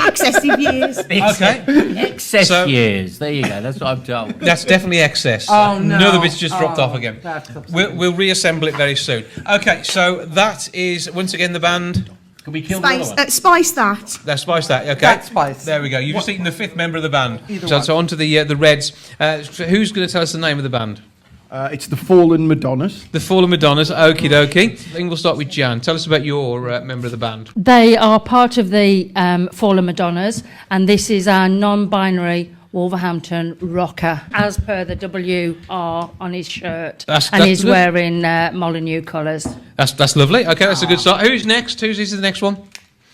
S6: Excessive years.
S1: Okay.
S5: Excess
S1: So-
S5: years. There you go. That's what I'm told.
S1: That's definitely excess.
S7: Oh, no.
S1: Another bit's just dropped off again.
S7: That's upsetting.
S1: We'll reassemble it very soon. Okay, so that is once again the band.
S5: Can we kill the other one?
S6: Spice that.
S1: That's Spice that. Okay.
S7: That's Spice.
S1: There we go. You've just eaten the fifth member of the band.
S11: Either
S1: So on to the Reds. So who's going to tell us the name of the band?
S11: It's the Fallen Madonnas.
S1: The Fallen Madonnas. Okie dokie. I think we'll start with Jan. Tell us about your member of the band.
S8: They are part of the Fallen Madonnas, and this is our non-binary Wolverhampton rocker, as per the WR on his shirt.
S1: That's
S8: He's
S1: good.
S8: wearing Molyneux colours.
S1: That's lovely. Okay, that's a good start. Who's next? Who's the next one?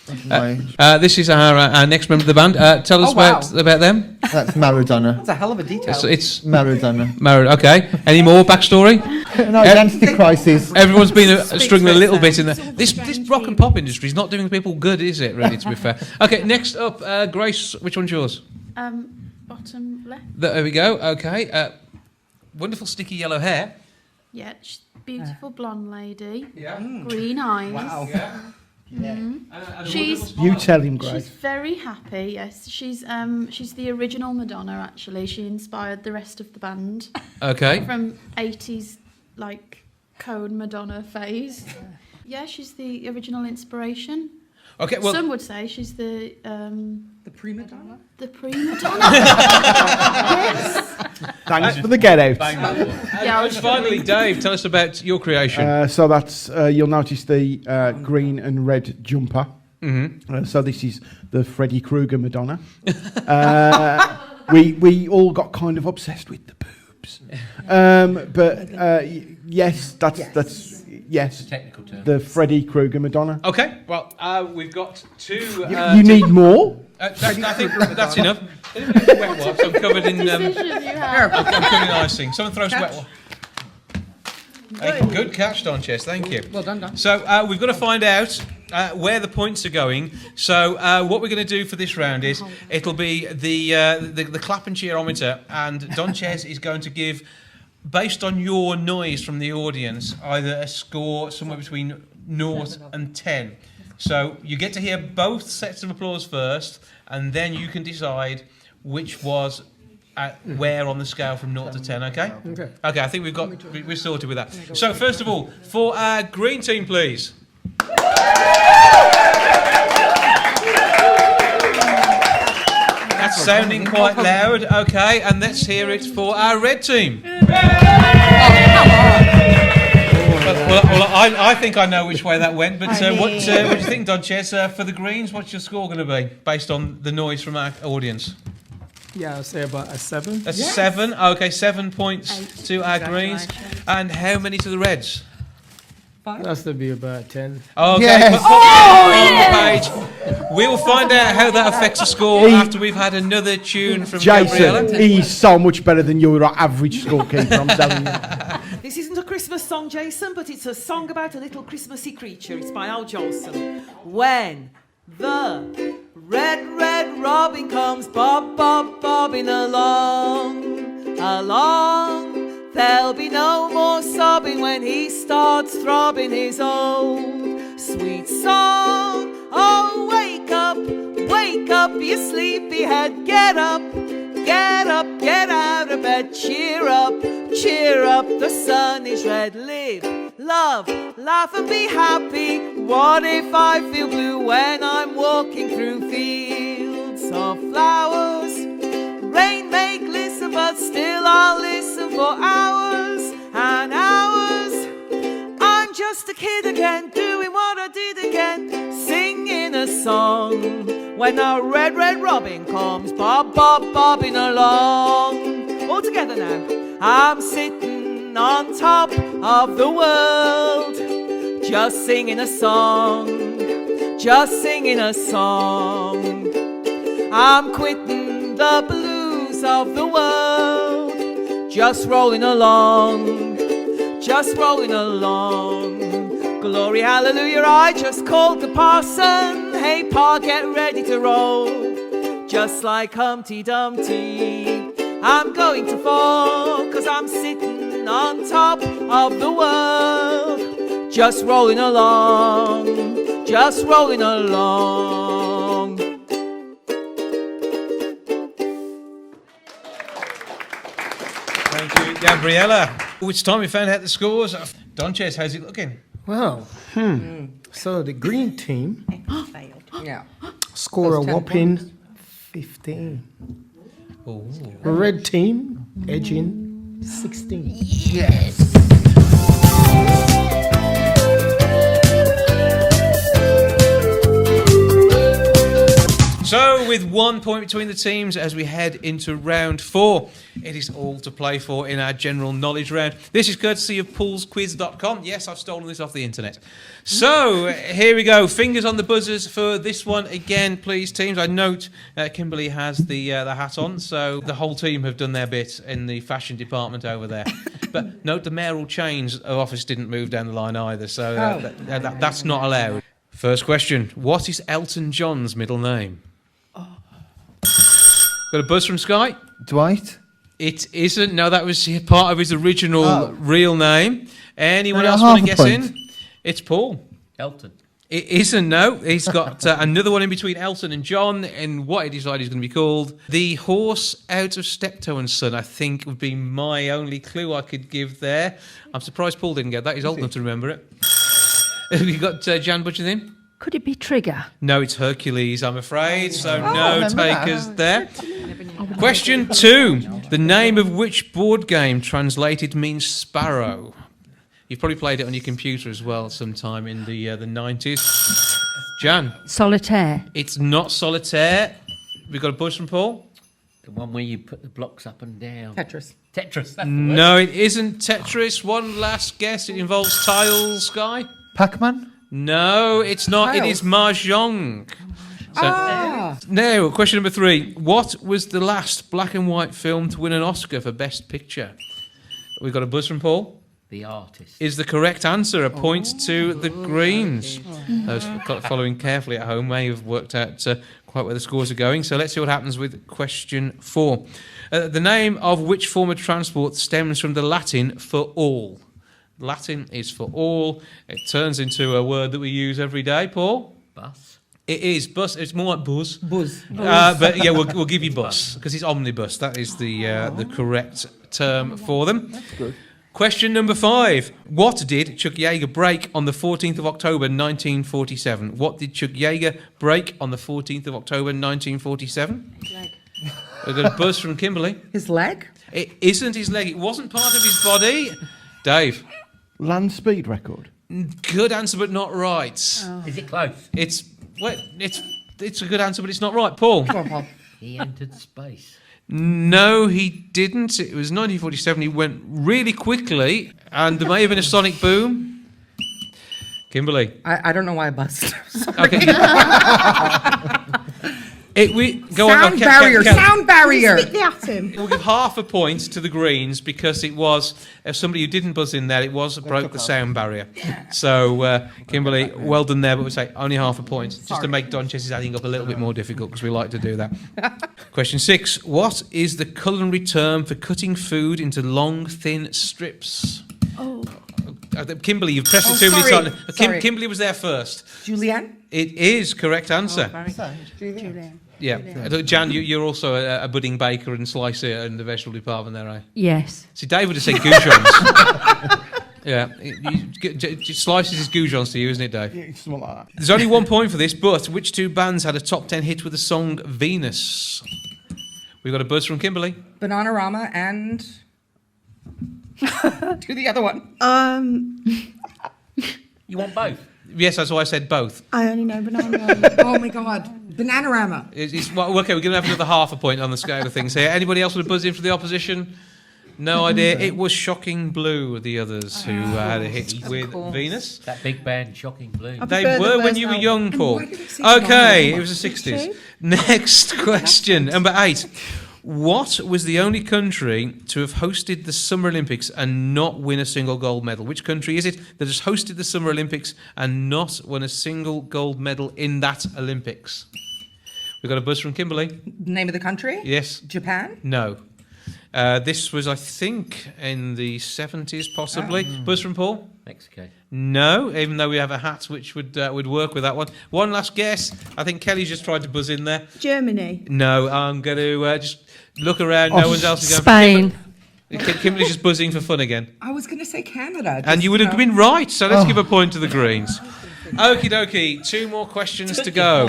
S1: This is our next member of the band. Tell us about them.
S9: That's Maradona.
S7: That's a hell of a detail.
S1: It's
S9: Maradona.
S1: married. Okay. Any more backstory?
S9: No, identity crisis.
S1: Everyone's been struggling a little bit in there. This rock and pop industry is not doing people good, is it? Really, to be fair. Okay. Next up, Grace. Which one's yours?
S10: Bottom left.
S1: There we go. Okay. Wonderful sticky yellow hair.
S10: Yeah, beautiful blonde lady.
S1: Yeah.
S10: Green eyes.
S7: Wow.
S10: She's
S11: You tell him,
S10: she's
S11: Grace.
S10: very happy. Yes, she's the original Madonna. Actually, she inspired the rest of the band
S1: Okay.
S10: from 80s like code Madonna phase. Yeah, she's the original inspiration.
S1: Okay. Well.
S10: Some would say she's the
S7: prima donna.
S10: the prima donna.
S11: Thanks for the get out.
S10: Yeah,
S1: And finally, Dave, tell us about your creation.
S11: So that's you'll notice the green and red jumper. So this is the Freddy Krueger Madonna. We all got kind of obsessed with the boobs, but yes, that's yes,
S5: Technical term.
S11: the Freddy Krueger Madonna.
S1: Okay. Well, we've got two.
S11: You need more.
S1: I think that's enough. Wet wipes. I'm covered in. I'm covered in icing. Someone throw some wet wipes. Good catch, Donchez. Thank you.
S7: Well done, Dan.
S1: So we've got to find out where the points are going. So what we're going to do for this round is it'll be the clap and cheerometer, and Donchez is going to give, based on your noise from the audience, either a score somewhere between 0 and 10. So you get to hear both sets of applause first, and then you can decide which was where on the scale from 0 to 10, okay? Okay, I think we're sorted with that. So first of all, for our green team, please. That's sounding quite loud, okay, and let's hear it for our red team. Well, I think I know which way that went, but what do you think, Donchez? For the Greens, what's your score going to be, based on the noise from our audience?
S2: Yeah, I'll say about a 7.
S1: That's 7. Okay, 7 points to our Greens. And how many to the Reds?
S2: That's to be about 10.
S1: Okay,
S11: Yes.
S1: put on the page. We will find out how that affects the score after we've had another tune from Gabriella.
S11: Jason, he's so much better than your average scorekeeper, I'm telling you.
S3: This isn't a Christmas song, Jason, but it's a song about a little Christmassy creature. It's by Al Jolson. When the red, red robin comes bobbing along, there'll be no more sobbing when he starts throbbing his old sweet song. Oh, wake up, you sleepy head, get up, get out of bed. red. Cheer up, the sun is red. Live, love, laugh and be happy. What if I feel blue when I'm walking through fields of flowers? Rain may glisten, but still I'll listen for hours and hours. I'm just a kid again, doing what I did again, singing a song. When a red, red robin comes bob, bob, bobbing along. All together now. I'm sitting on top of the world, just singing a song, just singing a song. I'm quitting the blues of the world, just rolling along, just rolling along. Glory, hallelujah, I just called the parson. Hey, Pa, get ready to roll. Just like Humpty Dumpty, I'm going to fall, 'cause I'm sitting on top of the world, just rolling along, just rolling along.
S1: Thank you, Gabriella. It's time we found out the scores. Donchez, how's it looking?
S2: Well, so the green team
S7: Yeah.
S2: score a
S7: That's 10
S2: whopping
S7: points.
S2: 15.
S1: Ooh.
S2: Red team edging 16.
S1: So, with 1 point between the teams as we head into round 4, it is all to play for in our general knowledge round. This is courtesy of poolsquiz.com. Yes, I've stolen this off the internet. So, here we go. Fingers on the buzzers for this one again, please, teams. I note Kimberley has the hat on, so the whole team have done their bit in the fashion department over there. But note the mayoral change of office didn't move down the line either, so that's not allowed. First question. What is Elton John's middle name? Got a buzz from Skye?
S9: Dwight?
S1: It isn't. No, that was part of his original real name. Anyone
S9: Got
S1: else
S9: half
S1: want to
S9: a
S1: guess
S9: point.
S1: in? It's Paul.
S5: Elton.
S1: It isn't, no. He's got another one in between Elton and John, and what he decided he's going to be called. The horse out of Steptoe and Son, I think, would be my only clue I could give there. I'm surprised Paul didn't get that. He's old enough to remember it. Have you got Jan Butcher in?
S8: Could it be Trigger?
S1: No, it's Hercules, I'm afraid. So no takers there. Question 2. The name of which board game translated means sparrow? You've probably played it on your computer as well sometime in the 90s. Jan?
S8: Solitaire.
S1: It's not solitaire. We got a buzz from Paul?
S5: The one where you put the blocks up and down.
S7: Tetris.
S5: Tetris. That's the word.
S1: No, it isn't Tetris. One last guess. It involves tiles, Skye?
S9: Pac-Man?
S1: No, it's not. It is Mahjong. So, now, question number 3. What was the last black and white film to win an Oscar for Best Picture? We've got a buzz from Paul.
S5: The Artist.
S1: Is the correct answer. A point to the Greens. Those following carefully at home may have worked out quite where the scores are going. So let's see what happens with question 4. The name of which form of transport stems from the Latin for all? Latin is for all. It turns into a word that we use every day. Paul?
S5: Bus.
S1: It is bus. It's more like buzz.
S7: Buzz.
S1: But yeah, we'll give you bus because it's omnibus. That is the correct term for them.
S9: That's good.
S1: Question number 5. What did Chuck Yeager break on the 14th of October 1947? What did Chuck Yeager break on the 14th of October 1947?
S8: Leg.
S1: We've got a buzz from Kimberley.
S7: His leg?
S1: It isn't his leg. It wasn't part of his body. Dave.
S11: Land speed record.
S1: Good answer, but not right.
S5: Is it close?
S1: It's a good answer, but it's not right. Paul.
S7: Come on, Paul.
S5: He entered space.
S1: No, he didn't. It was 1947. He went really quickly, and there may have been a sonic boom. Kimberley.
S7: I don't know why I buzzed.
S1: Okay.
S7: Sound barrier. Sound barrier.
S6: Spit the atom.
S1: We'll give half a point to the Greens because it was somebody who didn't buzz in there. It broke the sound barrier. So, Kimberley, well done there, but we say only half a point just to make Donchez's adding up a little bit more difficult because we like to do that. Question 6. What is the culinary term for cutting food into long, thin strips? Kimberley, you've pressed it too many
S7: sorry.
S1: times.
S7: Sorry.
S1: Kimberley was there first.
S7: Julianne?
S1: It is correct answer.
S8: Julian.
S1: Yeah. Jan, you're also a budding baker and slicer in the vegetable department there, eh?
S8: Yes.
S1: See, Dave would have said goujons. Yeah. Slices is goujons to you, isn't it, Dave?
S11: Yeah, something like that.
S1: There's only 1 point for this, but which two bands had a top 10 hit with the song Venus? We've got a buzz from Kimberley.
S7: Bananarama and... Do the other one.
S5: You want both?
S1: Yes, that's why I said both.
S6: I only know Banana.
S7: Oh my God. Bananarama.
S1: Well, okay, we're going to have another half a point on the scale of things here. Anybody else with a buzz in for the opposition? No idea. It was Shocking Blue, the others, who had a hit with Venus.
S5: That big band, Shocking Blue.
S1: They were when you were young, Paul. Okay, it was the 60s. Next question, number 8. What was the only country to have hosted the Summer Olympics and not win a single gold medal? Which country is it that has hosted the Summer Olympics and not won a single gold medal in that Olympics? We've got a buzz from Kimberley.
S7: Name of the country?
S1: Yes.
S7: Japan?
S1: No. This was, I think, in the 70s, possibly. Buzz from Paul?
S5: Mexico.
S1: No, even though we have a hat which would work with that one. One last guess. I think Kelly's just tried to buzz in there.
S6: Germany.
S1: No, I'm going to just look around. No one's else is going.
S8: Spain.
S1: Kimberly's just buzzing for fun again.
S7: I was going to say Canada.
S1: And you would have been right, so let's give a point to the Greens. Okie dokie, 2 more questions to go.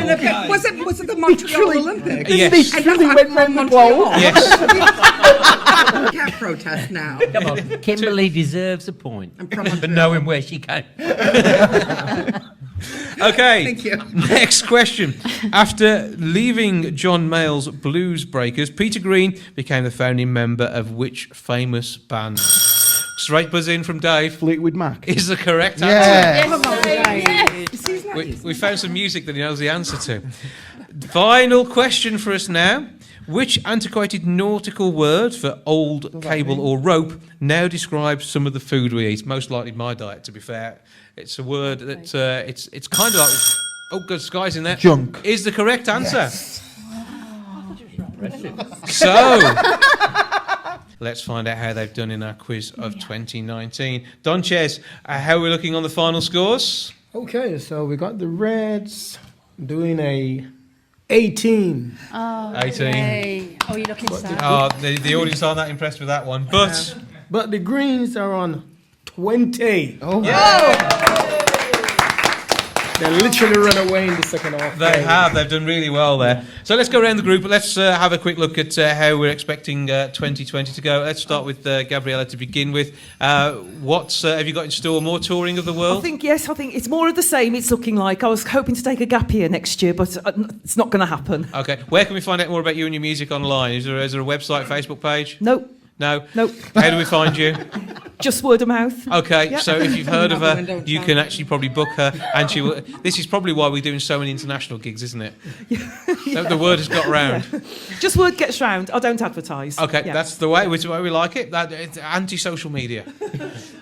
S7: Was it the Montreal Olympics?
S1: Yes.
S7: And really went from Montreal.
S1: Yes.
S7: We can't protest now.
S5: Come on, Kimberley deserves a point.
S7: I'm from Montreal.
S5: For knowing where she came.
S1: Okay,
S7: Thank you.
S1: Next question. After leaving John Mayall's Blues Breakers, Peter Green became the founding member of which famous band? Straight buzz in from Dave.
S11: Fleetwood Mac.
S1: Is the correct answer.
S7: Yes.
S1: We found some music that he knows the answer to. Final question for us now. Which antiquated nautical word for old cable or rope now describes some of the food we eat? Most likely my diet, to be fair. It's a word that it's kind of like... Oh, good, Skye's in there.
S11: Junk.
S1: Is the correct answer. Yes. So... Let's find out how they've done in our quiz of 2019. Donchez, how are we looking on the final scores?
S2: Okay, so we got the Reds doing a 18.
S8: Oh,
S1: 18.
S8: yay. Oh, you're looking sad.
S1: Oh, the audience aren't that impressed with that one. But
S2: the Greens are on 20.
S9: Oh,
S1: yeah.
S2: They literally run away in the second half.
S1: They have. They've done really well there. So let's go around the group. Let's have a quick look at how we're expecting 2020 to go. Let's start with Gabriella to begin with. What have you got in store? More touring of the world?
S3: I think it's more of the same. It's looking like. I was hoping to take a gap year next year, but it's not going to happen.
S1: Okay. Where can we find out more about you and your music online? Is there a website, Facebook page?
S3: Nope.
S1: No?
S3: Nope.
S1: How do we find you?
S3: Just word of mouth.
S1: Okay,
S3: Yep.
S1: so if you've heard of her, you can actually probably book her, and she will. This is probably why we're doing so many international gigs, isn't it? Yeah. The word has got round.
S3: Yeah. Just word gets round. I don't advertise.
S1: Okay,
S3: Yeah.
S1: that's the way. Which way we like it. That it's anti-social media.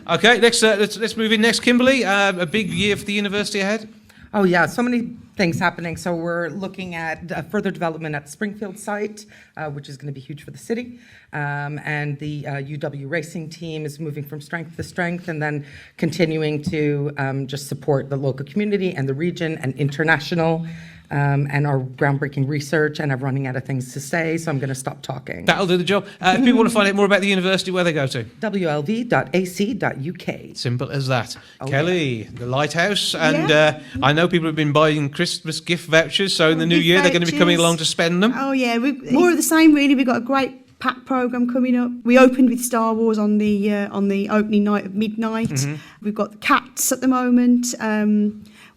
S1: Okay, let's move in next. Kimberley, a big year for the university ahead.
S7: Oh yeah, so many things happening. So we're looking at further development at the Springfield site, which is going to be huge for the city. And the UW racing team is moving from strength to strength, and then continuing to just support the local community and the region and international. And our groundbreaking research, and I'm running out of things to say, so I'm going to stop talking.
S1: That'll do the job. If people want to find out more about the university, where they go to?
S7: WLV.ac.uk.
S1: Simple as that.
S7: Oh,
S1: Kelly, the Lighthouse, and I know people have been buying Christmas gift vouchers, so in the new year they're going to be coming along to spend them.
S6: Oh yeah, more of the same really. We've got a great pack program coming up. We opened with Star Wars on the opening night of midnight.
S1: Mm-hmm.
S6: We've got Cats at the moment.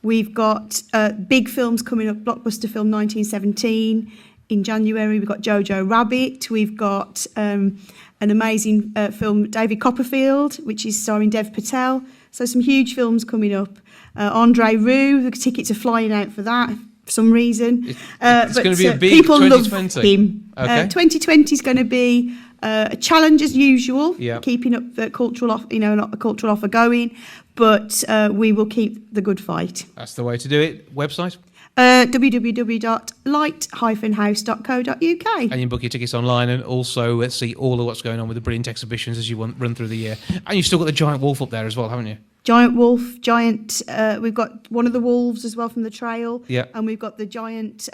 S6: We've got big films coming up, blockbuster film 1917 in January. We've got Jojo Rabbit. We've got an amazing film, David Copperfield, which is starring Dev Patel. So some huge films coming up. Andre Roux, the tickets are flying out for that for some reason.
S1: It's going to be a big
S6: people
S1: 2020.
S6: love him.
S1: Okay.
S6: 2020 is going to be a challenge as usual,
S1: Yeah.
S6: keeping up the cultural offer going, but we will keep the good fight.
S1: That's the way to do it. Website?
S6: www.light-house.co.uk.
S1: And you can book your tickets online and also see all of what's going on with the brilliant exhibitions as you run through the year. And you've still got the giant wolf up there as well, haven't you?
S6: Giant wolf, we've got one of the wolves as well from the trail.
S1: Yeah.
S6: And we've got the giant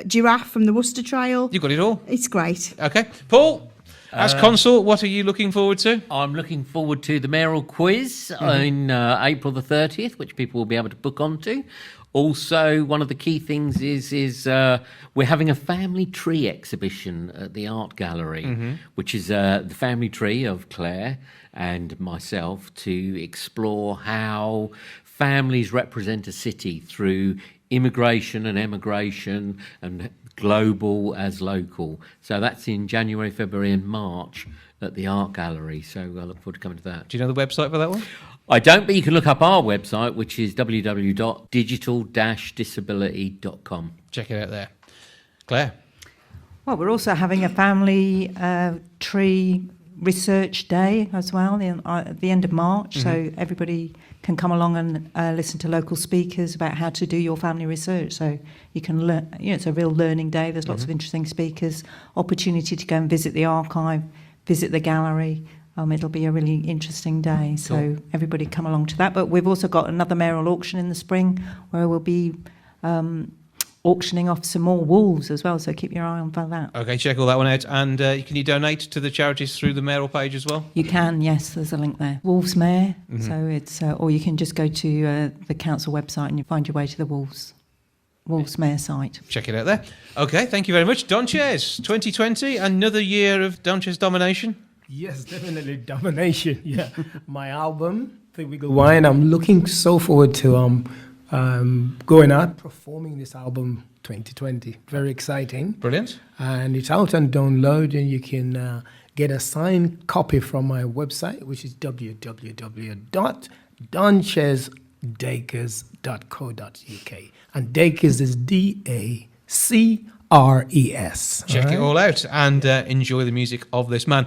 S6: giraffe from the Worcester Trail.
S1: You've got it all.
S6: It's great.
S1: Okay. Paul, as Consort, what are you looking forward to?
S5: I'm looking forward to the mayoral quiz on April the 30th, which people will be able to book onto. Also, one of the key things is we're having a family tree exhibition at the Art Gallery, which is the family tree of Cllr and myself to explore how families represent a city through immigration and emigration and global as local. So that's in January, February and March at the Art Gallery. So I look forward to coming to that.
S1: Do you know the website for that one?
S5: I don't, but you can look up our website, which is www.digital-disability.com.
S1: Check it out there. Claire?
S4: Well, we're also having a family tree research day as well at the end of March, so everybody can come along and listen to local speakers about how to do your family research. So you can learn, it's a real learning day. There's lots of interesting speakers, opportunity to go and visit the archive, visit the gallery. It'll be a really interesting day, so everybody come along to that. But we've also got another mayoral auction in the spring where we'll be auctioning off some more wolves as well, so keep your eye on for that.
S1: Okay, check all that one out. And can you donate to the charities through the mayoral page as well?
S4: You can, yes, there's a link there. Wolves Mayor, so it's, or you can just go to the council website and you find your way to the Wolves Mayor site.
S1: Check it out there. Okay, thank you very much. Donchez, 2020, another year of Donchez domination.
S2: Yes, definitely domination. Yeah, my album, The Wiggle Wine. I'm looking so forward to going out performing this album 2020. Very exciting. Brilliant. And it's out on download, and you can get a signed copy from my website, which is www.donchesdacres.co.uk. And Dacres is DACRES.
S1: Check it all out and enjoy the music of this man.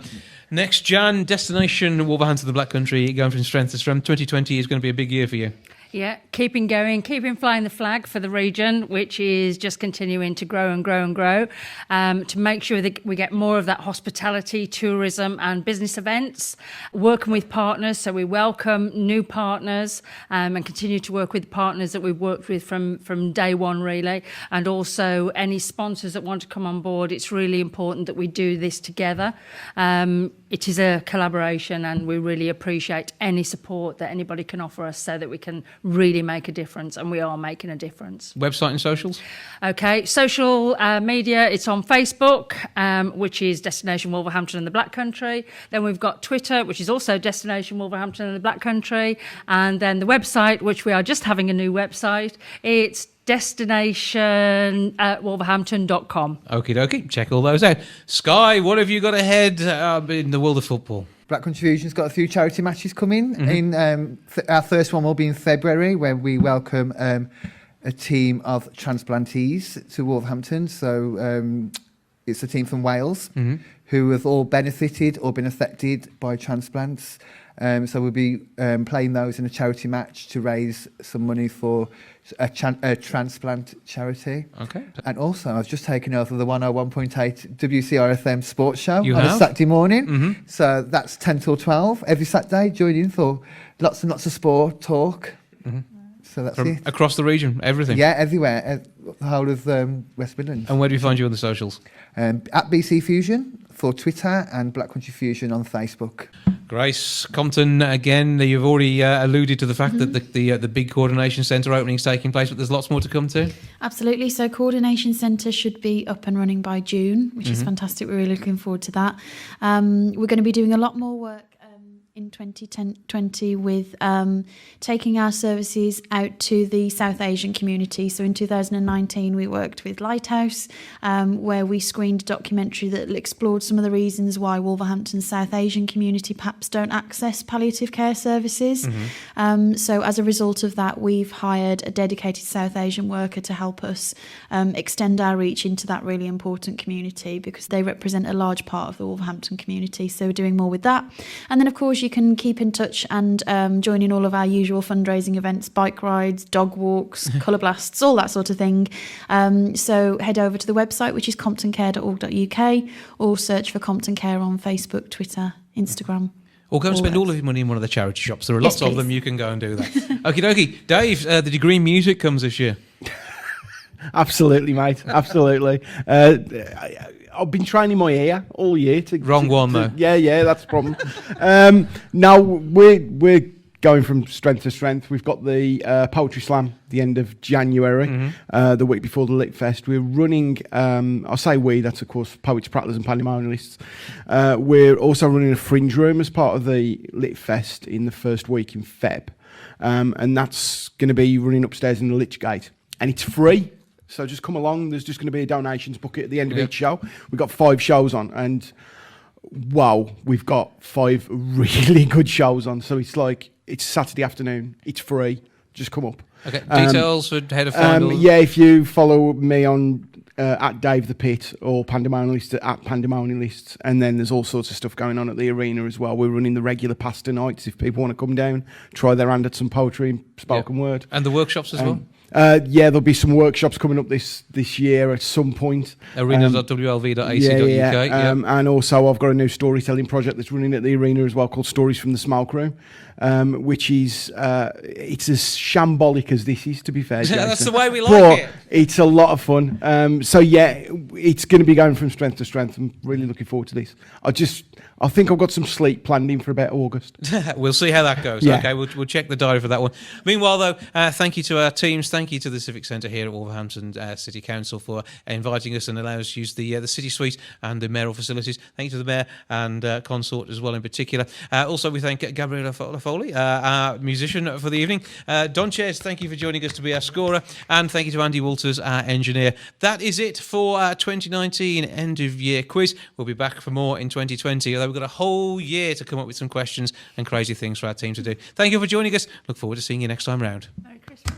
S1: Next, Jan, destination Wolverhampton, the Black Country, going from strength to strength. 2020 is going to be a big year for you.
S8: Yeah, keeping going, keeping flying the flag for the region, which is just continuing to grow and grow and grow, to make sure that we get more of that hospitality, tourism and business events, working with partners. So we welcome new partners and continue to work with partners that we've worked with from day one, really. And also any sponsors that want to come on board. It's really important that we do this together. It is a collaboration, and we really appreciate any support that anybody can offer us so that we can really make a difference, and we are making a difference.
S1: Website and socials?
S8: Okay, social media, it's on Facebook, which is Destination Wolverhampton and the Black Country. Then we've got Twitter, which is also Destination Wolverhampton and the Black Country. And then the website, which we are just having a new website, it's destination@wolverhampton.com.
S1: Okie dokie, check all those out. Skye, what have you got ahead in the world of football?
S9: Black Country Fusion's got a few charity matches coming. In our first one will be in February, where we welcome a team of transplantees to Wolverhampton. So it's a team from Wales who have all benefited or been affected by transplants. So we'll be playing those in a charity match to raise some money for a transplant charity. Okay. And also, I've just taken over the 101.8 WCRFM sports show on a Saturday morning. So that's 10 till 12 every Saturday. Join in for lots and lots of sport talk. So that's it.
S1: Across the region, everything?
S9: Yeah, everywhere. The whole of West Midlands.
S1: And where do we find you on the socials?
S9: At BC Fusion for Twitter and Black Country Fusion on Facebook.
S1: Grace, Compton, again, you've already alluded to the fact that the big coordination centre opening is taking place, but there's lots more to come to.
S10: Absolutely. So coordination centre should be up and running by June, which is fantastic. We're really looking forward to that. We're going to be doing a lot more work in 2020 with taking our services out to the South Asian community. So in 2019, we worked with Lighthouse, where we screened a documentary that explored some of the reasons why Wolverhampton's South Asian community perhaps don't access palliative care services. So as a result of that, we've hired a dedicated South Asian worker to help us extend our reach into that really important community, because they represent a large part of the Wolverhampton community. So we're doing more with that. And then, of course, you can keep in touch and join in all of our usual fundraising events, bike rides, dog walks, colour blasts, all that sort of thing. So head over to the website, which is comptoncare.org.uk, or search for Compton Care on Facebook, Twitter, Instagram.
S1: Or go and spend all of your money in one of the charity shops. There are lots of them. You can go and do that. Okie dokie. Dave, the Degree Music comes this year.
S11: Absolutely, mate. Absolutely. I've been training my ear all year.
S1: Wrong one, though.
S11: Yeah, that's the problem. Now, we're going from strength to strength. We've got the Poetry Slam the end of January, the week before the Lit Fest. We're running, I say we, that's of course poets, prattlers and pandemonialists. We're also running a fringe room as part of the Lit Fest in the first week in Feb. And that's going to be running upstairs in the Lich Gate. And it's free. So just come along. There's just going to be a donations bucket at the end of each show. We've got 5 shows on, and wow, we've got 5 really good shows on. So it's like, it's Saturday afternoon. It's free. Just come up.
S1: Okay. Details for head of final.
S11: Yeah, if you follow me on at Dave the Pitt or Pandemonialist at Pandemonialist, and then there's all sorts of stuff going on at the arena as well. We're running the regular pasta nights. If people want to come down, try their hand at some poetry and spoken word.
S1: And the workshops as well.
S11: There'll be some workshops coming up this year at some point.
S1: Arena.wlv.ac.uk.
S11: And also I've got a new storytelling project that's running at the arena as well called Stories from the Smoke Room, which is it's as shambolic as this is, to be fair.
S1: Yeah, that's the way we
S11: like it. It's a lot of fun. So yeah, it's going to be going from strength to strength. I'm really looking forward to this. I think I've got some sleep planned in for about August.
S1: We'll see how that goes.
S11: Yeah.
S1: Okay, we'll check the diary for that one. Meanwhile, though, thank you to our teams. Thank you to the Civic Centre here at Wolverhampton City Council for inviting us and allowing us to use the City Suite and the mayoral facilities. Thank you to the Mayor and Consort as well in particular. Also, we thank Gabriella Foley, our musician for the evening. Donchez, thank you for joining us to be our scorer. And thank you to Andy Walters, our engineer. That is it for our 2019 end-of-year quiz. We'll be back for more in 2020, although we've got a whole year to come up with some questions and crazy things for our team to do. Thank you for joining us. Look forward to seeing you next time round.
S8: Merry Christmas.